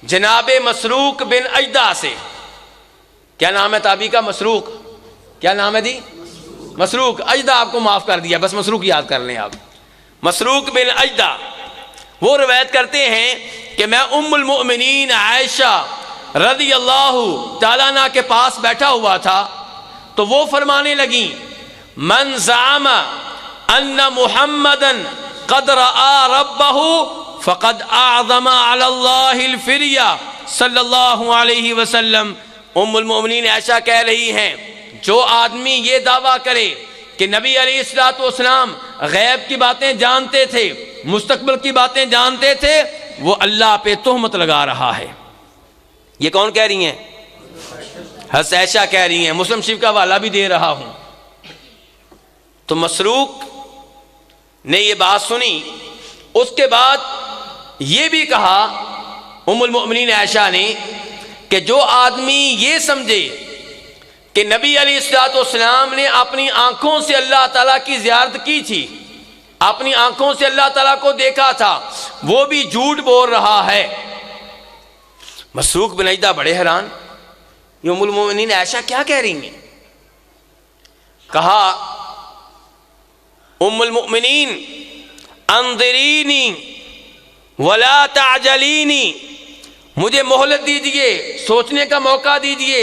جناب مسروق بن اجدع سے. کیا نام ہے تابعی کا؟ مسروق. کیا نام ہے جی؟ مسروق. اجدع آپ کو معاف کر دیا، بس مسروق یاد کر لیں آپ. مسروق بن اجدع وہ روایت کرتے ہیں کہ میں ام المؤمنین عائشہ رضی اللہ تعالیٰ عنہ کے پاس بیٹھا ہوا تھا تو وہ فرمانے لگیں من زعم ان محمدا قد رأى ربه فقد اعظم علی اللہ الفریہ صلی اللہ علیہ وسلم. ام المؤمنین عائشہ کہہ رہی ہیں جو آدمی یہ دعویٰ کرے کہ نبی علیہ الصلوۃ والسلام غیب کی باتیں جانتے تھے، مستقبل کی باتیں جانتے تھے، وہ اللہ پہ تہمت لگا رہا ہے. یہ کون کہہ رہی ہیں؟ حضرت عائشہ کہہ رہی ہیں. مسلم شریف کا حوالہ بھی دے رہا ہوں. تو مسروق نے یہ بات سنی، اس کے بعد یہ بھی کہا ام المؤمنین عائشہ نے کہ جو آدمی یہ سمجھے کہ نبی علیہ الصلوۃ والسلام نے اپنی آنکھوں سے اللہ تعالیٰ کی زیارت کی تھی، اپنی آنکھوں سے اللہ تعالیٰ کو دیکھا تھا، وہ بھی جھوٹ بول رہا ہے. مسروق بن اجدع بڑے حیران، یہ ام المؤمنین عائشہ کیا کہہ رہی ہیں؟ کہا ام المؤمنین انظرینی ولا تعجلینی، مجھے مہلت دیجئے، سوچنے کا موقع دیجئے،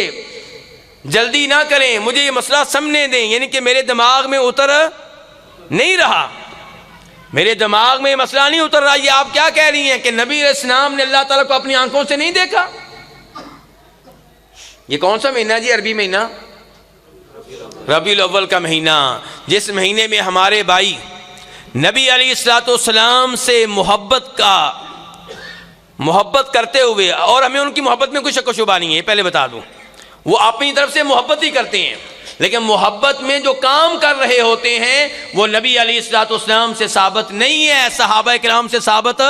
جلدی نہ کریں، مجھے یہ مسئلہ سمجھنے دیں. یعنی کہ میرے دماغ میں اتر نہیں رہا، میرے دماغ میں یہ مسئلہ نہیں اتر رہا. یہ آپ کیا کہہ رہی ہیں کہ نبی علیہ السلام نے اللہ تعالیٰ کو اپنی آنکھوں سے نہیں دیکھا؟ یہ کون سا مہینہ جی؟ عربی مہینہ ربیع الاول کا مہینہ، جس مہینے میں ہمارے بھائی نبی علیہ الصلوۃ والسلام سے محبت کرتے ہوئے، اور ہمیں ان کی محبت میں کوئی شک و شبہ نہیں ہے، پہلے بتا دوں، وہ اپنی طرف سے محبت ہی کرتے ہیں، لیکن محبت میں جو کام کر رہے ہوتے ہیں وہ نبی علیہ الصلوۃ والسلام سے ثابت نہیں ہے، صحابہ کرام سے ثابت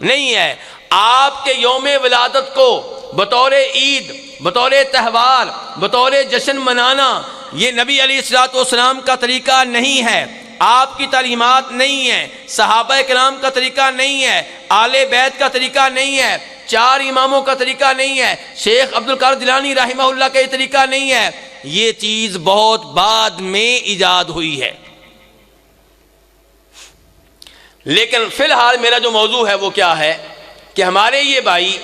نہیں ہے. آپ کے یوم ولادت کو بطور عید، بطور تہوار، بطور جشن منانا یہ نبی علیہ الصلوۃ والسلام کا طریقہ نہیں ہے، آپ کی تعلیمات نہیں ہے، صحابہ کرام کا طریقہ نہیں ہے، آل بیت کا طریقہ نہیں ہے، 4 اماموں کا طریقہ نہیں ہے، شیخ عبد القادر جیلانی رحمہ اللہ کا یہ طریقہ نہیں ہے. یہ چیز بہت بعد میں ایجاد ہوئی ہے. لیکن فی الحال میرا جو موضوع ہے وہ کیا ہے کہ ہمارے یہ بھائی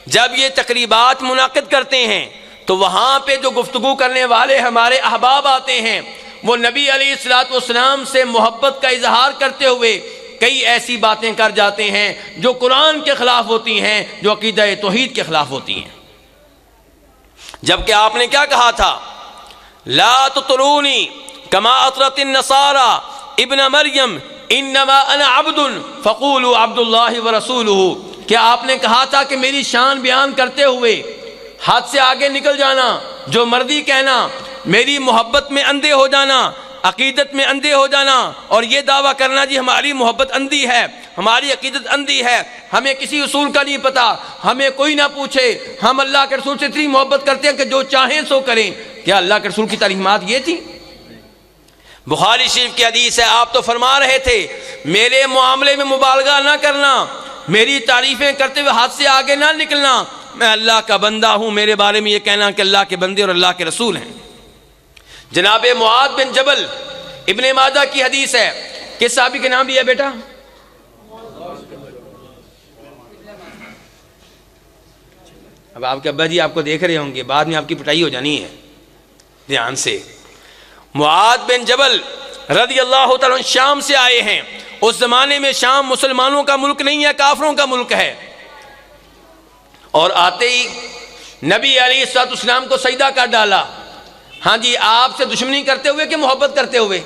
جب یہ تقریبات منعقد کرتے ہیں تو وہاں پہ جو گفتگو کرنے والے ہمارے احباب آتے ہیں وہ نبی علیہ الصلوۃ والسلام سے محبت کا اظہار کرتے ہوئے کئی ایسی باتیں کر جاتے ہیں جو قرآن کے خلاف ہوتی ہیں، جو عقیدہ توحید کے خلاف ہوتی ہیں. جبکہ آپ نے کیا کہا تھا؟ لا تطرونی کما اطرت النصارى ابن مریم انما انا عبد فقولوا عبد اللہ ورسولہ. کیا آپ نے کہا تھا کہ میری شان بیان کرتے ہوئے حد سے آگے نکل جانا، جو مرضی کہنا، میری محبت میں اندھے ہو جانا، عقیدت میں اندھے ہو جانا، اور یہ دعویٰ کرنا جی ہماری محبت اندھی ہے، ہماری عقیدت اندھی ہے، ہمیں کسی اصول کا نہیں پتا، ہمیں کوئی نہ پوچھے، ہم اللہ کے رسول سے اتنی محبت کرتے ہیں کہ جو چاہیں سو کریں. کیا اللہ کے رسول کی تعلیمات یہ تھی؟ بخاری شریف کی حدیث ہے، آپ تو فرما رہے تھے میرے معاملے میں مبالغہ نہ کرنا، میری تعریفیں کرتے ہوئے ہاتھ سے آگے نہ نکلنا، میں اللہ کا بندہ ہوں، میرے بارے میں یہ کہنا کہ اللہ کے بندے اور اللہ کے رسول ہیں. جناب معاذ بن جبل، ابن ماجہ کی حدیث ہے، کس صحابی کے نام بھی ہے بیٹا؟ اب آپ کے ابا جی آپ کو دیکھ رہے ہوں گے، بعد میں آپ کی پٹائی ہو جانی ہے، دھیان سے. معاذ بن جبل رضی اللہ تعالیٰ شام سے آئے ہیں. اس زمانے میں شام مسلمانوں کا ملک نہیں ہے، کافروں کا ملک ہے. اور آتے ہی نبی علیہ الصلوۃ والسلام کو سجدہ کر ڈالا. ہاں جی، آپ سے دشمنی کرتے ہوئے کہ محبت کرتے ہوئے؟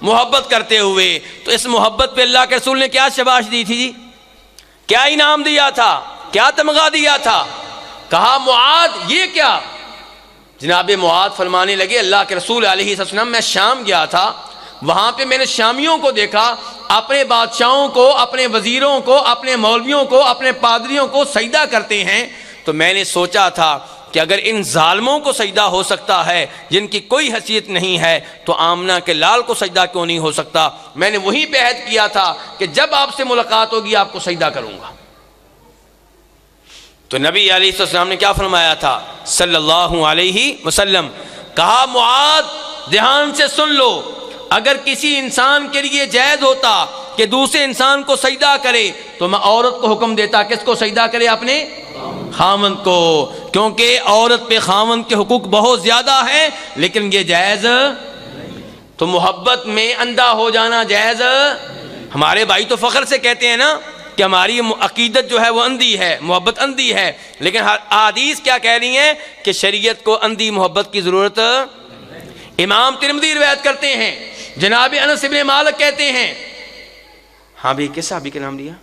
محبت کرتے ہوئے. تو اس محبت پہ اللہ کے رسول نے کیا شاباش دی تھی جی؟ کیا انعام دیا تھا؟ کیا تمغہ دیا تھا؟ کہا معاذ یہ کیا؟ جناب معاذ فرمانے لگے اللہ کے رسول علیہ السلام میں شام گیا تھا، وہاں پہ میں نے شامیوں کو دیکھا اپنے بادشاہوں کو، اپنے وزیروں کو، اپنے مولویوں کو، اپنے پادریوں کو سجدہ کرتے ہیں، تو میں نے سوچا تھا کہ اگر ان ظالموں کو سجدہ ہو سکتا ہے جن کی کوئی حیثیت نہیں ہے تو آمنہ کے لال کو سجدہ کیوں نہیں ہو سکتا؟ میں نے وہیں پہ عہد کیا تھا کہ جب آپ سے ملاقات ہوگی آپ کو سجدہ کروں گا۔ تو نبی علیہ السلام نے کیا فرمایا تھا صلی اللہ علیہ وسلم؟ کہا معاذ دھیان سے سن لو، اگر کسی انسان کے لیے جائز ہوتا کہ دوسرے انسان کو سجدہ کرے تو میں عورت کو حکم دیتا کس کو سجدہ کرے؟ اپنے خاوند کو، کیونکہ عورت پہ خاوند کے حقوق بہت زیادہ ہیں، لیکن یہ جائز تو محبت میں اندھا ہو جانا جائز۔ ہمارے بھائی تو فخر سے کہتے ہیں نا کہ ہماری عقیدت جو ہے وہ اندھی ہے، محبت اندھی ہے، لیکن احادیث کیا کہہ رہی ہیں کہ شریعت کو اندھی محبت کی ضرورت۔ امام ترمذی روایت کرتے ہیں، جناب انس بن مالک کہتے ہیں، ہاں بھی کس صحابی کا نام لیا؟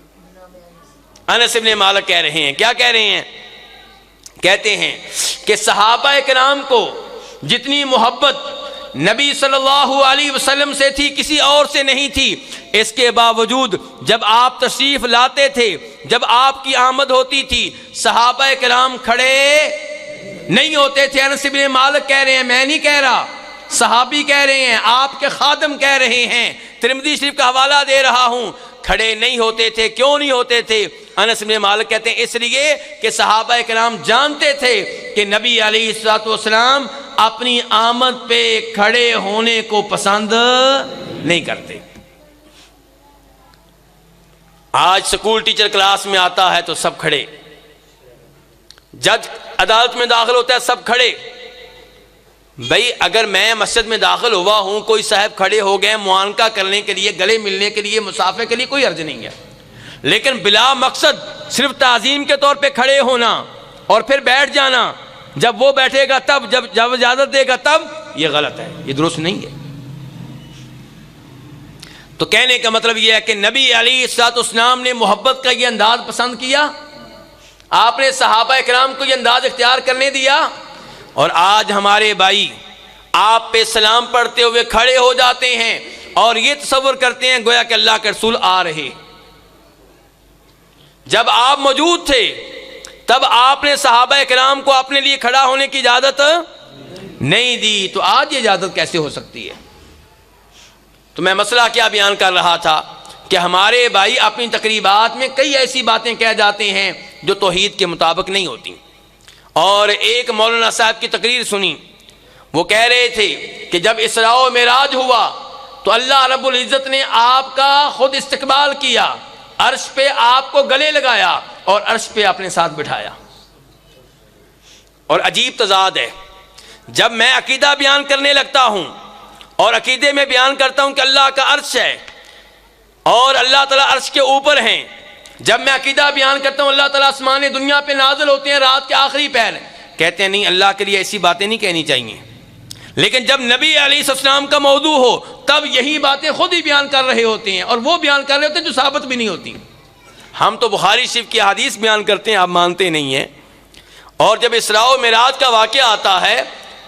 انس بن مالک کہہ رہے ہیں، کیا کہہ رہے ہیں؟ کہتے ہیں کہ صحابہ کرام کو جتنی محبت نبی صلی اللہ علیہ وسلم سے تھی کسی اور سے نہیں تھی، اس کے باوجود جب آپ تشریف لاتے تھے، جب آپ کی آمد ہوتی تھی، صحابہ کرام کھڑے نہیں ہوتے تھے۔ انس بن مالک کہہ رہے ہیں، میں نہیں کہہ رہا، صحابی کہہ رہے ہیں، آپ کے خادم کہہ رہے ہیں، ترمذی شریف کا حوالہ دے رہا ہوں، کھڑے نہیں ہوتے تھے۔ کیوں نہیں ہوتے تھے؟ انس بن مالک کہتے ہیں اس لیے کہ صحابہ کرام جانتے تھے کہ نبی علیہ الصلوۃ والسلام اپنی آمد پہ کھڑے ہونے کو پسند نہیں کرتے۔ آج سکول ٹیچر کلاس میں آتا ہے تو سب کھڑے، جج عدالت میں داخل ہوتا ہے سب کھڑے۔ بھئی اگر میں مسجد میں داخل ہوا ہوں، کوئی صاحب کھڑے ہو گئے معانقہ کرنے کے لیے، گلے ملنے کے لیے، مصافحے کے لیے، کوئی حرج نہیں ہے، لیکن بلا مقصد صرف تعظیم کے طور پہ کھڑے ہونا اور پھر بیٹھ جانا، جب وہ بیٹھے گا تب، جب اجازت دے گا تب، یہ غلط ہے، یہ درست نہیں ہے۔ تو کہنے کا مطلب یہ ہے کہ نبی علیہ الصلوۃ والسلام نے محبت کا یہ انداز پسند کیا، آپ نے صحابہ کرام کو یہ انداز اختیار کرنے دیا، اور آج ہمارے بھائی آپ پہ سلام پڑھتے ہوئے کھڑے ہو جاتے ہیں اور یہ تصور کرتے ہیں گویا کہ اللہ کے رسول آ رہے۔ جب آپ موجود تھے تب آپ نے صحابہ کرام کو اپنے لیے کھڑا ہونے کی اجازت نہیں دی، تو آج یہ اجازت کیسے ہو سکتی ہے؟ تو میں مسئلہ کیا بیان کر رہا تھا کہ ہمارے بھائی اپنی تقریبات میں کئی ایسی باتیں کہہ جاتے ہیں جو توحید کے مطابق نہیں ہوتی۔ اور ایک مولانا صاحب کی تقریر سنی، وہ کہہ رہے تھے کہ جب اسراء و معراج ہوا تو اللہ رب العزت نے آپ کا خود استقبال کیا، عرش پہ آپ کو گلے لگایا اور عرش پہ اپنے ساتھ بٹھایا۔ اور عجیب تضاد ہے، جب میں عقیدہ بیان کرنے لگتا ہوں اور عقیدے میں بیان کرتا ہوں کہ اللہ کا عرش ہے اور اللہ تعالیٰ عرش کے اوپر ہیں، جب میں عقیدہ بیان کرتا ہوں اللہ تعالیٰ آسمان دنیا پہ نازل ہوتے ہیں رات کے آخری پہر، کہتے ہیں نہیں اللہ کے لیے ایسی باتیں نہیں کہنی چاہیے۔ لیکن جب نبی علیہ السلام کا موضوع ہو تب یہی باتیں خود ہی بیان کر رہے ہوتے ہیں، اور وہ بیان کر رہے ہوتے ہیں جو ثابت بھی نہیں ہوتی۔ ہم تو بخاری شریف کی حدیث بیان کرتے ہیں، آپ مانتے نہیں ہیں، اور جب اسراء و معراج کا واقعہ آتا ہے،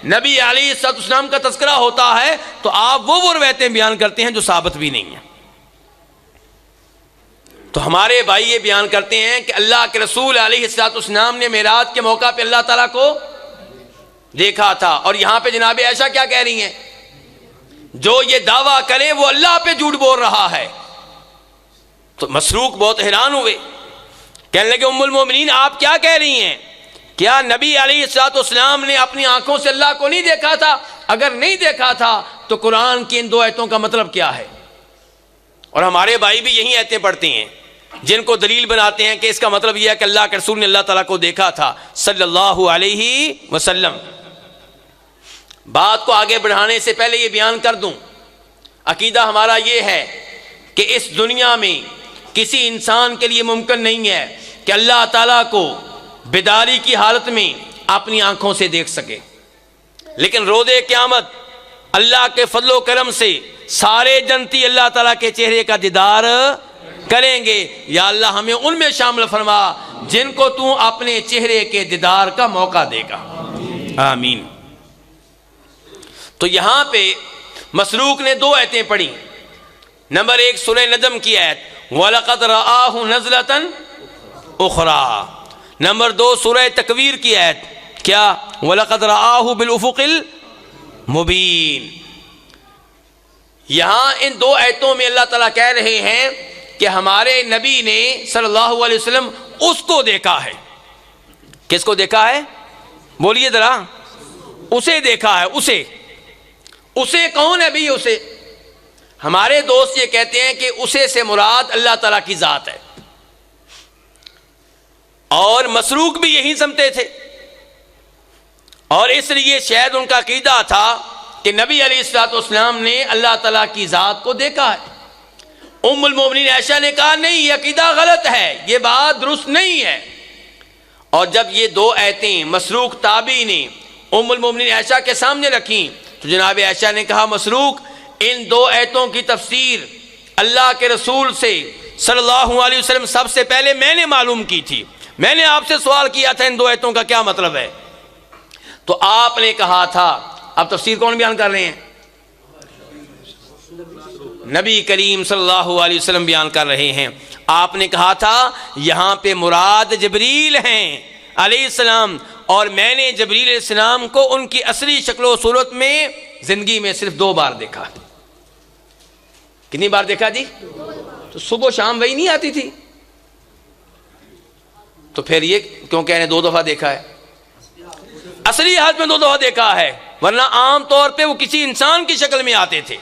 نبی علیہ السلام کا تذکرہ ہوتا ہے، تو آپ وہ روایتیں بیان کرتے ہیں جو ثابت بھی نہیں ہیں۔ تو ہمارے بھائی یہ بیان کرتے ہیں کہ اللہ کے رسول علیہ السلام نے معراج کے موقع پہ اللہ تعالیٰ کو دیکھا تھا، اور یہاں پہ جناب عائشہ کیا کہہ رہی ہیں؟ جو یہ دعویٰ کرے وہ اللہ پہ جھوٹ بول رہا ہے۔ تو مسروق بہت حیران ہوئے، کہنے لگے ام المومنین آپ کیا کہہ رہی ہیں؟ کیا نبی علیہ السلام نے اپنی آنکھوں سے اللہ کو نہیں دیکھا تھا؟ اگر نہیں دیکھا تھا تو قرآن کی ان دو آیتوں کا مطلب کیا ہے؟ اور ہمارے بھائی بھی یہی آیتیں پڑھتے ہیں جن کو دلیل بناتے ہیں کہ اس کا مطلب یہ ہے کہ اللہ کے رسول نے اللہ تعالیٰ کو دیکھا تھا صلی اللہ علیہ وسلم۔ بات کو آگے بڑھانے سے پہلے یہ بیان کر دوں، عقیدہ ہمارا یہ ہے کہ اس دنیا میں کسی انسان کے لیے ممکن نہیں ہے کہ اللہ تعالیٰ کو بیداری کی حالت میں اپنی آنکھوں سے دیکھ سکے، لیکن روز قیامت اللہ کے فضل و کرم سے سارے جنتی اللہ تعالیٰ کے چہرے کا دیدار کریں گے۔ یا اللہ ہمیں ان میں شامل فرما جن کو تو اپنے چہرے کے دیدار کا موقع دے گا، آمین۔ تو یہاں پہ مسروق نے 2 آیتیں پڑھی. نمبر 1 سورہ نجم کی آیت وَلَقَدْ رَآهُ نَزْلَةً أُخْرَى. نمبر 2 سورہ تکویر کی آیت کیا وَلَقَدْ رَآهُ بِالْأُفُقِ الْمُبِينِ. یہاں ان 2 آیتوں میں اللہ تعالیٰ کہہ رہے ہیں کہ ہمارے نبی نے صلی اللہ علیہ وسلم اس کو دیکھا ہے. کس کو دیکھا ہے؟ بولیے ذرا. اسے دیکھا ہے. اسے کون ہے بھی؟ اسے ہمارے دوست یہ کہتے ہیں کہ اسے سے مراد اللہ تعالیٰ کی ذات ہے، اور مسروق بھی یہی سمجھتے تھے، اور اس لیے شاید ان کا عقیدہ تھا کہ نبی علیہ الصلوۃ والسلام نے اللہ تعالیٰ کی ذات کو دیکھا ہے. ام المومنین عائشہ نے کہا نہیں، یہ عقیدہ غلط ہے، یہ بات درست نہیں ہے. اور جب یہ 2 آیتیں مسروق تابعی نے ام المومنین عائشہ کے سامنے رکھیں تو جناب عائشہ نے کہا مسروق ان 2 آیتوں کی تفسیر اللہ کے رسول سے صلی اللہ علیہ وسلم سب سے پہلے میں نے معلوم کی تھی. میں نے آپ سے سوال کیا تھا ان 2 آیتوں کا کیا مطلب ہے، تو آپ نے کہا تھا. اب تفسیر کون بیان کر رہے ہیں؟ نبی کریم صلی اللہ علیہ وسلم بیان کر رہے ہیں. آپ نے کہا تھا یہاں پہ مراد جبریل ہیں علیہ السلام، اور میں نے جبریل علیہ السلام کو ان کی اصلی شکل و صورت میں زندگی میں صرف 2 بار دیکھا. کتنی بار دیکھا جی؟ تو صبح و شام وہی نہیں آتی تھی، تو پھر یہ کیوں کہہ رہے ہیں 2 دفعہ دیکھا ہے؟ اصلی حالت میں 2 دفعہ دیکھا ہے، ورنہ عام طور پہ وہ کسی انسان کی شکل میں آتے تھے.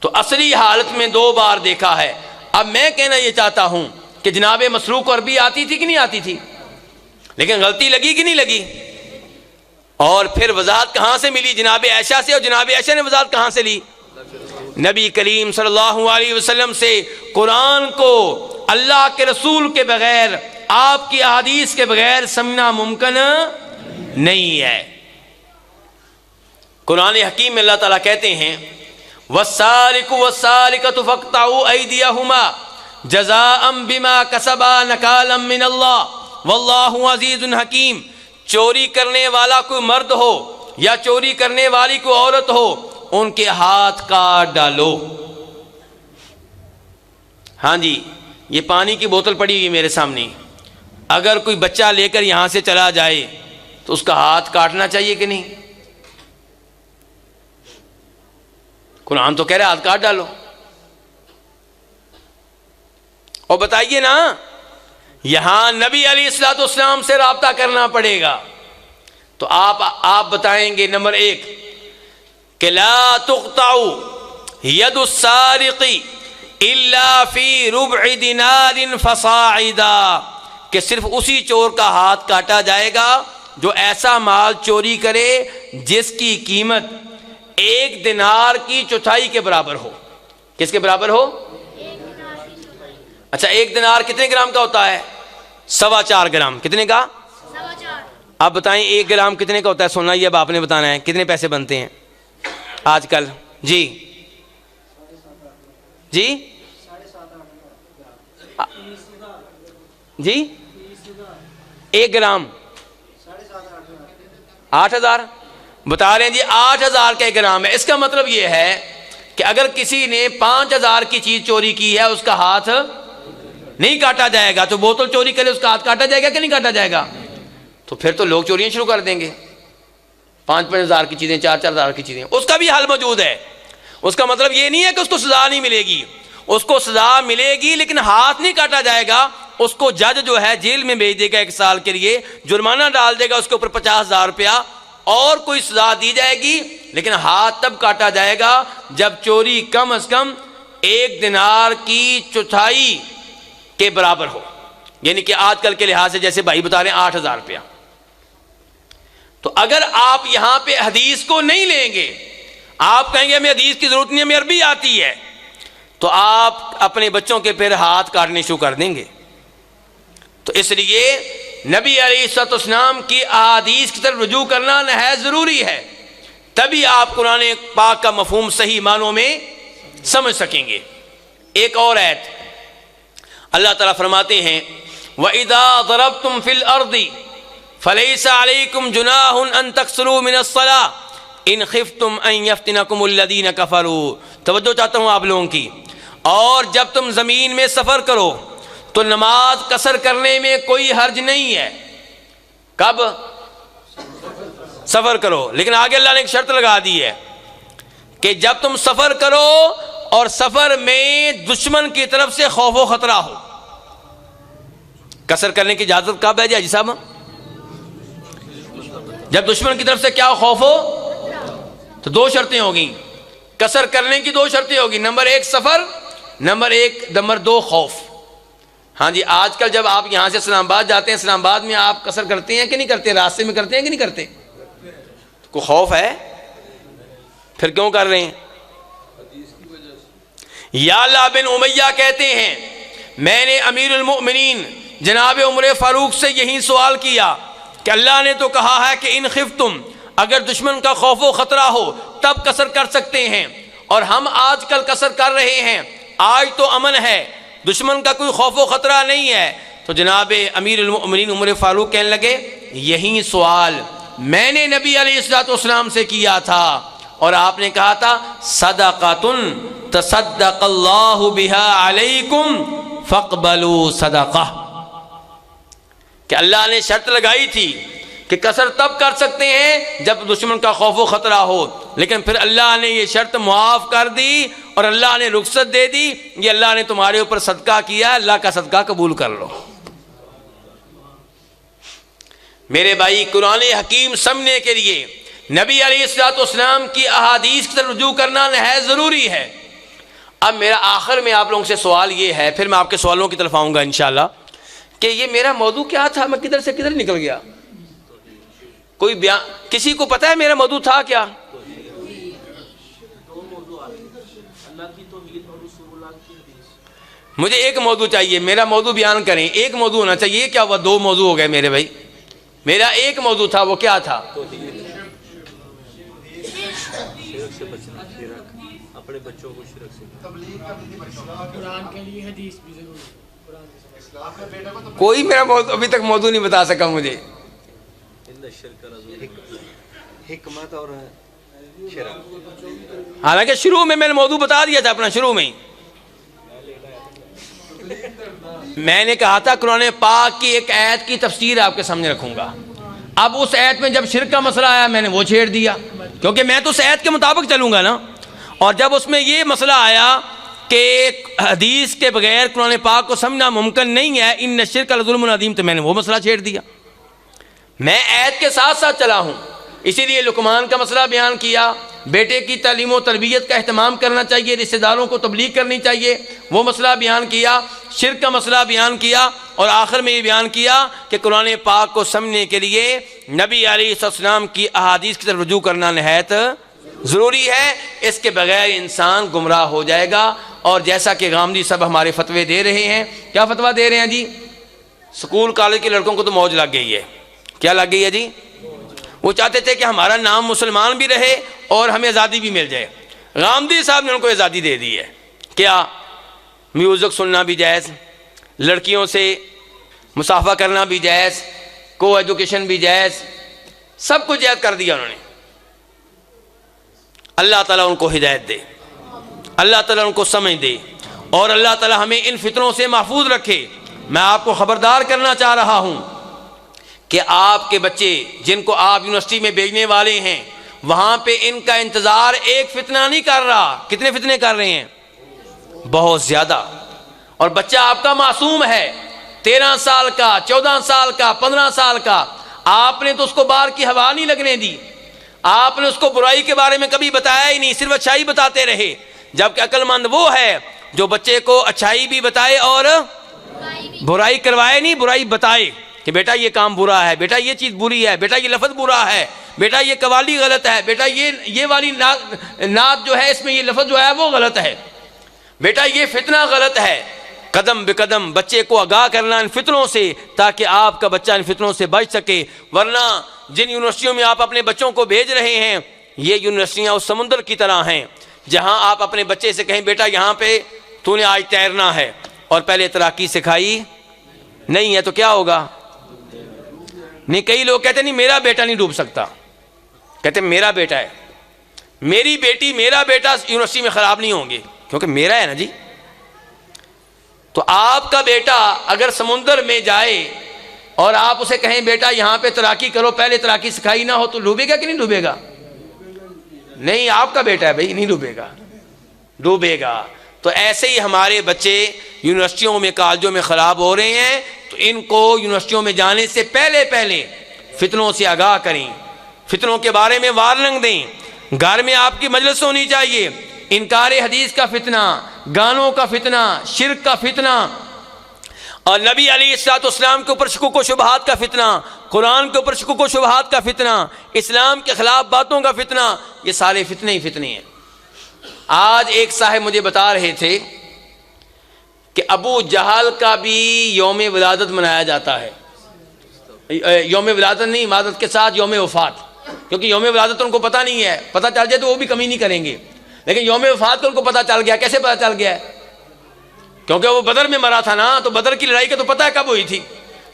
تو اصلی حالت میں 2 بار دیکھا ہے. اب میں کہنا یہ چاہتا ہوں کہ جناب مسروق کو عربی آتی تھی کہ نہیں آتی تھی، لیکن غلطی لگی کہ نہیں لگی؟ اور پھر وضاحت کہاں سے ملی؟ جناب عائشہ سے. اور جناب عائشہ نے وضاحت کہاں سے لی؟ نبی کریم صلی اللہ علیہ وسلم سے. قرآن کو اللہ کے رسول کے بغیر، آپ کی احادیث کے بغیر سمجھنا ممکن نہیں ہے. قرآن حکیم میں اللہ تعالیٰ کہتے ہیں وَالسَّارِقُ وَالسَّارِقَةُ فَاقْطَعُوا أَيْدِيَهُمَا جَزَاءً بِمَا كَسَبَا نَكَالًا مِّنَ اللَّهِ وَاللَّهُ عَزِيزٌ حَكِيمٌ. چوری کرنے والا کوئی مرد ہو یا چوری کرنے والی کوئی عورت ہو، ان کے ہاتھ کاٹ ڈالو. ہاں جی، یہ پانی کی بوتل پڑی ہوئی میرے سامنے، اگر کوئی بچہ لے کر یہاں سے چلا جائے تو اس کا ہاتھ کاٹنا چاہیے کہ نہیں؟ قرآن تو کہہ رہا ہے ہاتھ کاٹ ڈالو. اور بتائیے نا، یہاں نبی علیہ الصلوۃ والسلام سے رابطہ کرنا پڑے گا. تو آپ بتائیں گے نمبر 1 کہ لا تقطع ید السارق الا فی ربع دینار فصاعدا، کہ صرف اسی چور کا ہاتھ کاٹا جائے گا جو ایسا مال چوری کرے جس کی قیمت 1 دینار کی چوتھائی کے برابر ہو. کس کے برابر ہو؟ اچھا، 1 دینار کتنے گرام کا ہوتا ہے؟ 4.25 گرام. کتنے کا؟ 4.25. آپ بتائیں 1 گرام کتنے کا ہوتا ہے؟ سننا یہ اب آپ نے بتانا ہے. کتنے پیسے بنتے ہیں آج کل؟ جی جی جی 1 گرام 8,000 بتا رہے ہیں جی. 8,000 کا 1 گرام ہے. اس کا مطلب یہ ہے کہ اگر کسی نے 5,000 کی چیز چوری کی ہے، اس کا ہاتھ نہیں کاٹا جائے گا. تو بوتل چوری کرے اس کا ہاتھ کاٹا جائے گا کہ نہیں کاٹا جائے گا؟ تو پھر تو لوگ چوریاں شروع کر دیں گے. 5,000 کی چیزیں، 4,000 کی چیزیں. اس کا بھی حل موجود ہے. اس کا مطلب یہ نہیں ہے کہ اس کو سزا نہیں ملے گی، اس کو سزا ملے گی لیکن ہاتھ نہیں کاٹا جائے گا. اس کو جج جو ہے جیل میں بھیج دے گا 1 سال کے لیے، جرمانہ ڈال دے گا اس کے اوپر 50,000 روپیہ، اور کوئی سزا دی جائے گی، لیکن ہاتھ تب کاٹا جائے گا جب چوری کم از کم 1 دینار کی چوتھائی کے برابر ہو. یعنی کہ آج کل کے لحاظ سے جیسے بھائی بتا رہے ہیں 8,000 روپیہ. تو اگر آپ یہاں پہ حدیث کو نہیں لیں گے، آپ کہیں گے ہمیں حدیث کی ضرورت نہیں، ہمیں عربی آتی ہے، تو آپ اپنے بچوں کے پھر ہاتھ کاٹنے شروع کر دیں گے. تو اس لیے نبی علیہ الصلوۃ والسلام کی احادیث کی طرف رجوع کرنا نہایت ضروری ہے، تبھی آپ قرآن پاک کا مفہوم صحیح معنوں میں سمجھ سکیں گے. ایک اور آیت اللہ تعالیٰ فرماتے ہیں وَإِذَا ضَرَبْتُمْ فِي الْأَرْضِ فَلَيْسَ عَلَيْكُمْ جُنَاحٌ أَن تَقْصُرُوا مِنَ الصَّلَاةِ ان خفتم ان یفتنکم الذین کفروا، توجہ چاہتا ہوں آپ لوگوں کی، اور جب تم زمین میں سفر کرو تو نماز قصر کرنے میں کوئی حرج نہیں ہے۔ کب؟ سفر کرو، لیکن آگے اللہ نے ایک شرط لگا دی ہے کہ جب تم سفر کرو اور سفر میں دشمن کی طرف سے خوف و خطرہ ہو۔ قصر کرنے کی اجازت کب ہے جی حاجی صاحب؟ جب دشمن کی طرف سے کیا خوف ہو؟ تو دو شرطیں ہوگی، قصر کرنے کی دو شرطیں ہوگی، نمبر ایک سفر، نمبر دو خوف۔ ہاں جی، آج کل جب آپ یہاں سے اسلام آباد جاتے ہیں، اسلام آباد میں آپ قصر کرتے ہیں کہ نہیں کرتے؟ راستے میں کرتے ہیں کہ نہیں کرتے؟ کوئی خوف ہے؟ پھر کیوں کر رہے ہیں؟ یعلا بن امیہ کہتے ہیں میں نے امیر المؤمنین جناب عمر فاروق سے یہی سوال کیا کہ اللہ نے تو کہا ہے کہ ان خفتم، اگر دشمن کا خوف و خطرہ ہو تب قصر کر سکتے ہیں، اور ہم آج کل قصر کر رہے ہیں، آج تو امن ہے، دشمن کا کوئی خوف و خطرہ نہیں ہے۔ تو جناب امیر المؤمنین عمر فاروق کہنے لگے یہی سوال میں نے نبی علیہ الصلوۃ والسلام سے کیا تھا، اور آپ نے کہا تھا صدقۃ تصدق اللہ بها علیکم فاقبلوا صدقہ، کہ اللہ نے شرط لگائی تھی کہ قصر تب کر سکتے ہیں جب دشمن کا خوف و خطرہ ہو، لیکن پھر اللہ نے یہ شرط معاف کر دی اور اللہ نے رخصت دے دی، یہ اللہ نے تمہارے اوپر صدقہ کیا، اللہ کا صدقہ قبول کر لو۔ میرے بھائی، قرآن حکیم سمجھنے کے لیے نبی علیہ الصلوۃ والسلام کی احادیث کی طرف رجوع کرنا نہایت ضروری ہے۔ اب میرا آخر میں آپ لوگوں سے سوال یہ ہے، پھر میں آپ کے سوالوں کی طرف آؤں گا انشاءاللہ، کہ یہ میرا موضوع کیا تھا؟ میں کدھر سے کدھر نکل گیا؟ کوئی بیان کسی کو پتہ ہے میرا موضوع تھا کیا؟ مجھے ایک موضوع چاہیے، میرا موضوع بیان کریں، ایک موضوع ہونا چاہیے۔ کیا ہوا؟ دو موضوع ہو گئے میرے بھائی۔ میرا ایک موضوع تھا، وہ کیا تھا؟ اپنے بچوں کو شرک سے، قرآن کے لیے حدیث بھی ضروری۔ کوئی میرا موضوع ابھی تک موضوع نہیں بتا سکا مجھے۔ حکمت اور شرک، حالانکہ شروع میں نے موضوع بتا دیا تھا اپنا، شروع میں ہی میں نے کہا تھا قرآن پاک کی ایک آیت کی تفسیر آپ کے سامنے رکھوں گا۔ اب اس آیت میں جب شرک کا مسئلہ آیا میں نے وہ چھیڑ دیا، کیونکہ میں تو اس آیت کے مطابق چلوں گا نا، اور جب اس میں یہ مسئلہ آیا کہ حدیث کے بغیر قرآن پاک کو سمجھنا ممکن نہیں ہے، ان الشرک لظلم عظیم، تو میں نے وہ مسئلہ چھیڑ دیا۔ میں آیت کے ساتھ ساتھ چلا ہوں، اسی لیے لقمان کا مسئلہ بیان کیا، بیٹے کی تعلیم و تربیت کا اہتمام کرنا چاہیے، رشتہ داروں کو تبلیغ کرنی چاہیے، وہ مسئلہ بیان کیا، شرک کا مسئلہ بیان کیا، اور آخر میں یہ بیان کیا کہ قرآن پاک کو سمجھنے کے لیے نبی علیہ السلام کی احادیث کی طرف رجوع کرنا نہایت ضروری ہے، اس کے بغیر انسان گمراہ ہو جائے گا۔ اور جیسا کہ غامدی صاحب ہمارے فتوے دے رہے ہیں، کیا فتویٰ دے رہے ہیں جی؟ سکول کالج کے لڑکوں کو تو موج لگ گئی ہے۔ کیا لگ گئی ہے جی؟ وہ چاہتے تھے کہ ہمارا نام مسلمان بھی رہے اور ہمیں آزادی بھی مل جائے۔ غامدی صاحب نے ان کو آزادی دے دی ہے۔ کیا؟ میوزک سننا بھی جائز، لڑکیوں سے مصافحہ کرنا بھی جائز، کو ایجوکیشن بھی جائز، سب کچھ جائز کر دیا انہوں نے۔ اللہ تعالیٰ ان کو ہدایت دے، اللہ تعالیٰ ان کو سمجھ دے، اور اللہ تعالیٰ ہمیں ان فتنوں سے محفوظ رکھے۔ میں آپ کو خبردار کرنا چاہ رہا ہوں کہ آپ کے بچے جن کو آپ یونیورسٹی میں بھیجنے والے ہیں، وہاں پہ ان کا انتظار ایک فتنہ نہیں کر رہا، کتنے فتنے کر رہے ہیں؟ بہت زیادہ۔ اور بچہ آپ کا معصوم ہے، 13 سال کا، 14 سال کا، 15 سال کا، آپ نے تو اس کو باہر کی ہوا نہیں لگنے دی، آپ نے اس کو برائی کے بارے میں کبھی بتایا ہی نہیں، صرف اچھائی بتاتے رہے، جبکہ عقل مند وہ ہے جو بچے کو اچھائی بھی بتائے اور برائی کروائے نہیں، برائی بتائے کہ بیٹا یہ کام برا ہے، بیٹا یہ چیز بری ہے، بیٹا یہ لفظ برا ہے، بیٹا یہ قوالی غلط ہے، بیٹا یہ والی نعت جو ہے اس میں یہ لفظ جو ہے وہ غلط ہے، بیٹا یہ فتنہ غلط ہے۔ قدم بے قدم بچے کو آگاہ کرنا ان فتنوں سے، تاکہ آپ کا بچہ ان فتنوں سے بچ سکے۔ ورنہ جن یونیورسٹیوں میں آپ اپنے بچوں کو بھیج رہے ہیں، یہ یونیورسٹیاں اس سمندر کی طرح ہیں جہاں آپ اپنے بچے سے کہیں بیٹا یہاں پہ تو نے آج تیرنا ہے، اور پہلے تیراکی سکھائی نہیں ہے تو کیا ہوگا؟ نہیں، کئی لوگ کہتے ہیں نہیں میرا بیٹا نہیں ڈوب سکتا، کہتے ہیں میرا بیٹا ہے، میری بیٹی میرا بیٹا یونیورسٹی میں خراب نہیں ہوں گے کیونکہ میرا ہے نا جی. تو آپ کا بیٹا اگر سمندر میں جائے اور آپ اسے کہیں بیٹا یہاں پہ تیراکی کرو، پہلے تیراکی سکھائی نہ ہو تو ڈوبے گا کہ نہیں ڈوبے گا؟ نہیں، آپ کا بیٹا ہے بھائی، نہیں ڈوبے گا، ڈوبے گا. تو ایسے ہی ہمارے بچے یونیورسٹیوں میں کالجوں میں خراب ہو رہے ہیں، تو ان کو یونیورسٹیوں میں جانے سے پہلے فتنوں سے آگاہ کریں، فتنوں کے بارے میں وارننگ دیں. گھر میں آپ کی مجلس ہونی چاہیے. انکار حدیث کا فتنہ، گانوں کا فتنہ، شرک کا فتنہ، اور نبی علیہ الصلوۃ والسلام کے اوپر شکوک و شبہات کا فتنہ، قرآن کے اوپر شکوک و شبہات کا فتنہ، اسلام کے خلاف باتوں کا فتنہ، یہ سارے فتنے ہی فتنے ہیں. آج ایک صاحب مجھے بتا رہے تھے کہ ابو جہل کا بھی یوم ولادت منایا جاتا ہے. یوم ولادت نہیں، معذرت کے ساتھ یوم وفات، کیونکہ یوم ولادت ان کو پتہ نہیں ہے، پتہ چل جائے تو وہ بھی کمی نہیں کریں گے، لیکن یوم وفات کو ان کو پتہ چل گیا. کیسے پتہ چل گیا؟ کیونکہ وہ بدر میں مرا تھا نا، تو بدر کی لڑائی کا تو پتہ ہے کب ہوئی تھی،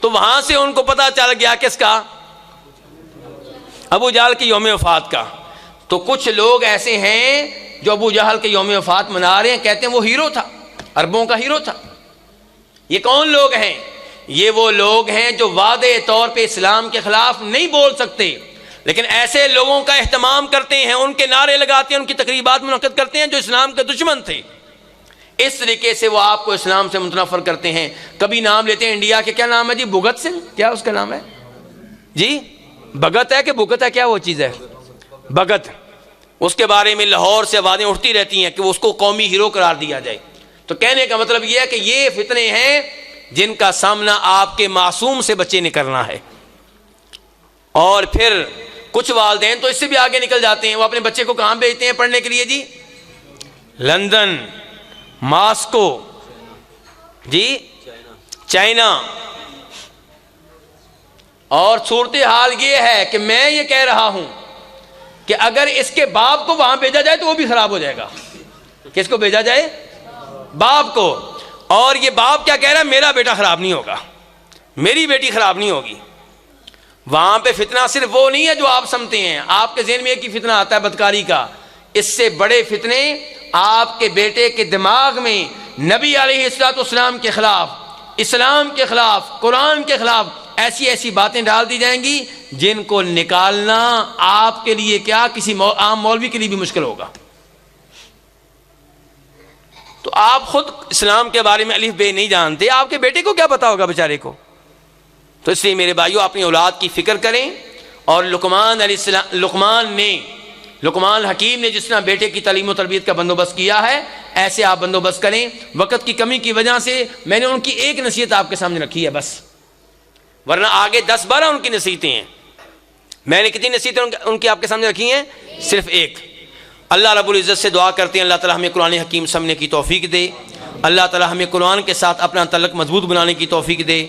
تو وہاں سے ان کو پتہ چل گیا کس کا؟ ابو جہل کی یوم وفات کا. تو کچھ لوگ ایسے ہیں جو ابو جہل کے یوم وفات منا رہے ہیں، کہتے ہیں وہ ہیرو تھا، عربوں کا ہیرو تھا. یہ کون لوگ ہیں؟ یہ وہ لوگ ہیں جو واضح طور پہ اسلام کے خلاف نہیں بول سکتے، لیکن ایسے لوگوں کا اہتمام کرتے ہیں، ان کے نعرے لگاتے ہیں، ان کی تقریبات منعقد کرتے ہیں جو اسلام کے دشمن تھے. اس طریقے سے وہ آپ کو اسلام سے متنفر کرتے ہیں. کبھی نام لیتے ہیں انڈیا کے، کیا نام ہے جی؟ بھگت سنگھ، کیا اس کا نام ہے جی؟ بھگت ہے کہ بھگت ہے؟ کیا وہ چیز ہے؟ بھگت. اس کے بارے میں لاہور سے آوازیں اٹھتی رہتی ہیں کہ وہ اس کو قومی ہیرو قرار دیا جائے. تو کہنے کا مطلب یہ ہے کہ یہ فتنے ہیں جن کا سامنا آپ کے معصوم سے بچے نے کرنا ہے. اور پھر کچھ والدین تو اس سے بھی آگے نکل جاتے ہیں، وہ اپنے بچے کو کہاں بھیجتے ہیں پڑھنے کے لیے جی؟ لندن، ماسکو جی، چائنا. اور صورتحال یہ ہے کہ میں یہ کہہ رہا ہوں کہ اگر اس کے باپ کو وہاں بھیجا جائے تو وہ بھی خراب ہو جائے گا. کس کو بھیجا جائے؟ باپ کو. اور یہ باپ کیا کہہ رہا ہے؟ میرا بیٹا خراب نہیں ہوگا، میری بیٹی خراب نہیں ہوگی. وہاں پہ فتنہ صرف وہ نہیں ہے جو آپ سمجھتے ہیں. آپ کے ذہن میں ایک ہی فتنہ آتا ہے بدکاری کا، اس سے بڑے فتنے آپ کے بیٹے کے دماغ میں نبی علیہ الصلوۃ والسلام کے خلاف، اسلام کے خلاف، قرآن کے خلاف ایسی باتیں ڈال دی جائیں گی جن کو نکالنا آپ کے لیے کیا کسی عام مولوی کے لیے بھی مشکل ہوگا. تو آپ خود اسلام کے بارے میں الف بے نہیں جانتے، آپ کے بیٹے کو کیا پتا ہوگا بیچارے کو. تو اس لیے میرے بھائیوں اپنی اولاد کی فکر کریں. اور لقمان حکیم نے جس طرح بیٹے کی تعلیم و تربیت کا بندوبست کیا ہے، ایسے آپ بندوبست کریں. وقت کی کمی کی وجہ سے میں نے ان کی ایک نصیحت آپ کے سامنے رکھی ہے بس، ورنہ آگے 10-12 ان کی نصیحتیں ہیں. میں نے کتنی نصیحتیں ان کی آپ کے سامنے رکھی ہیں؟ صرف ایک. اللہ رب العزت سے دعا کرتے ہیں اللہ تعالیٰ ہمیں قرآن حکیم سمجھنے کی توفیق دے، اللہ تعالیٰ ہمیں قرآن کے ساتھ اپنا تعلق مضبوط بنانے کی توفیق دے.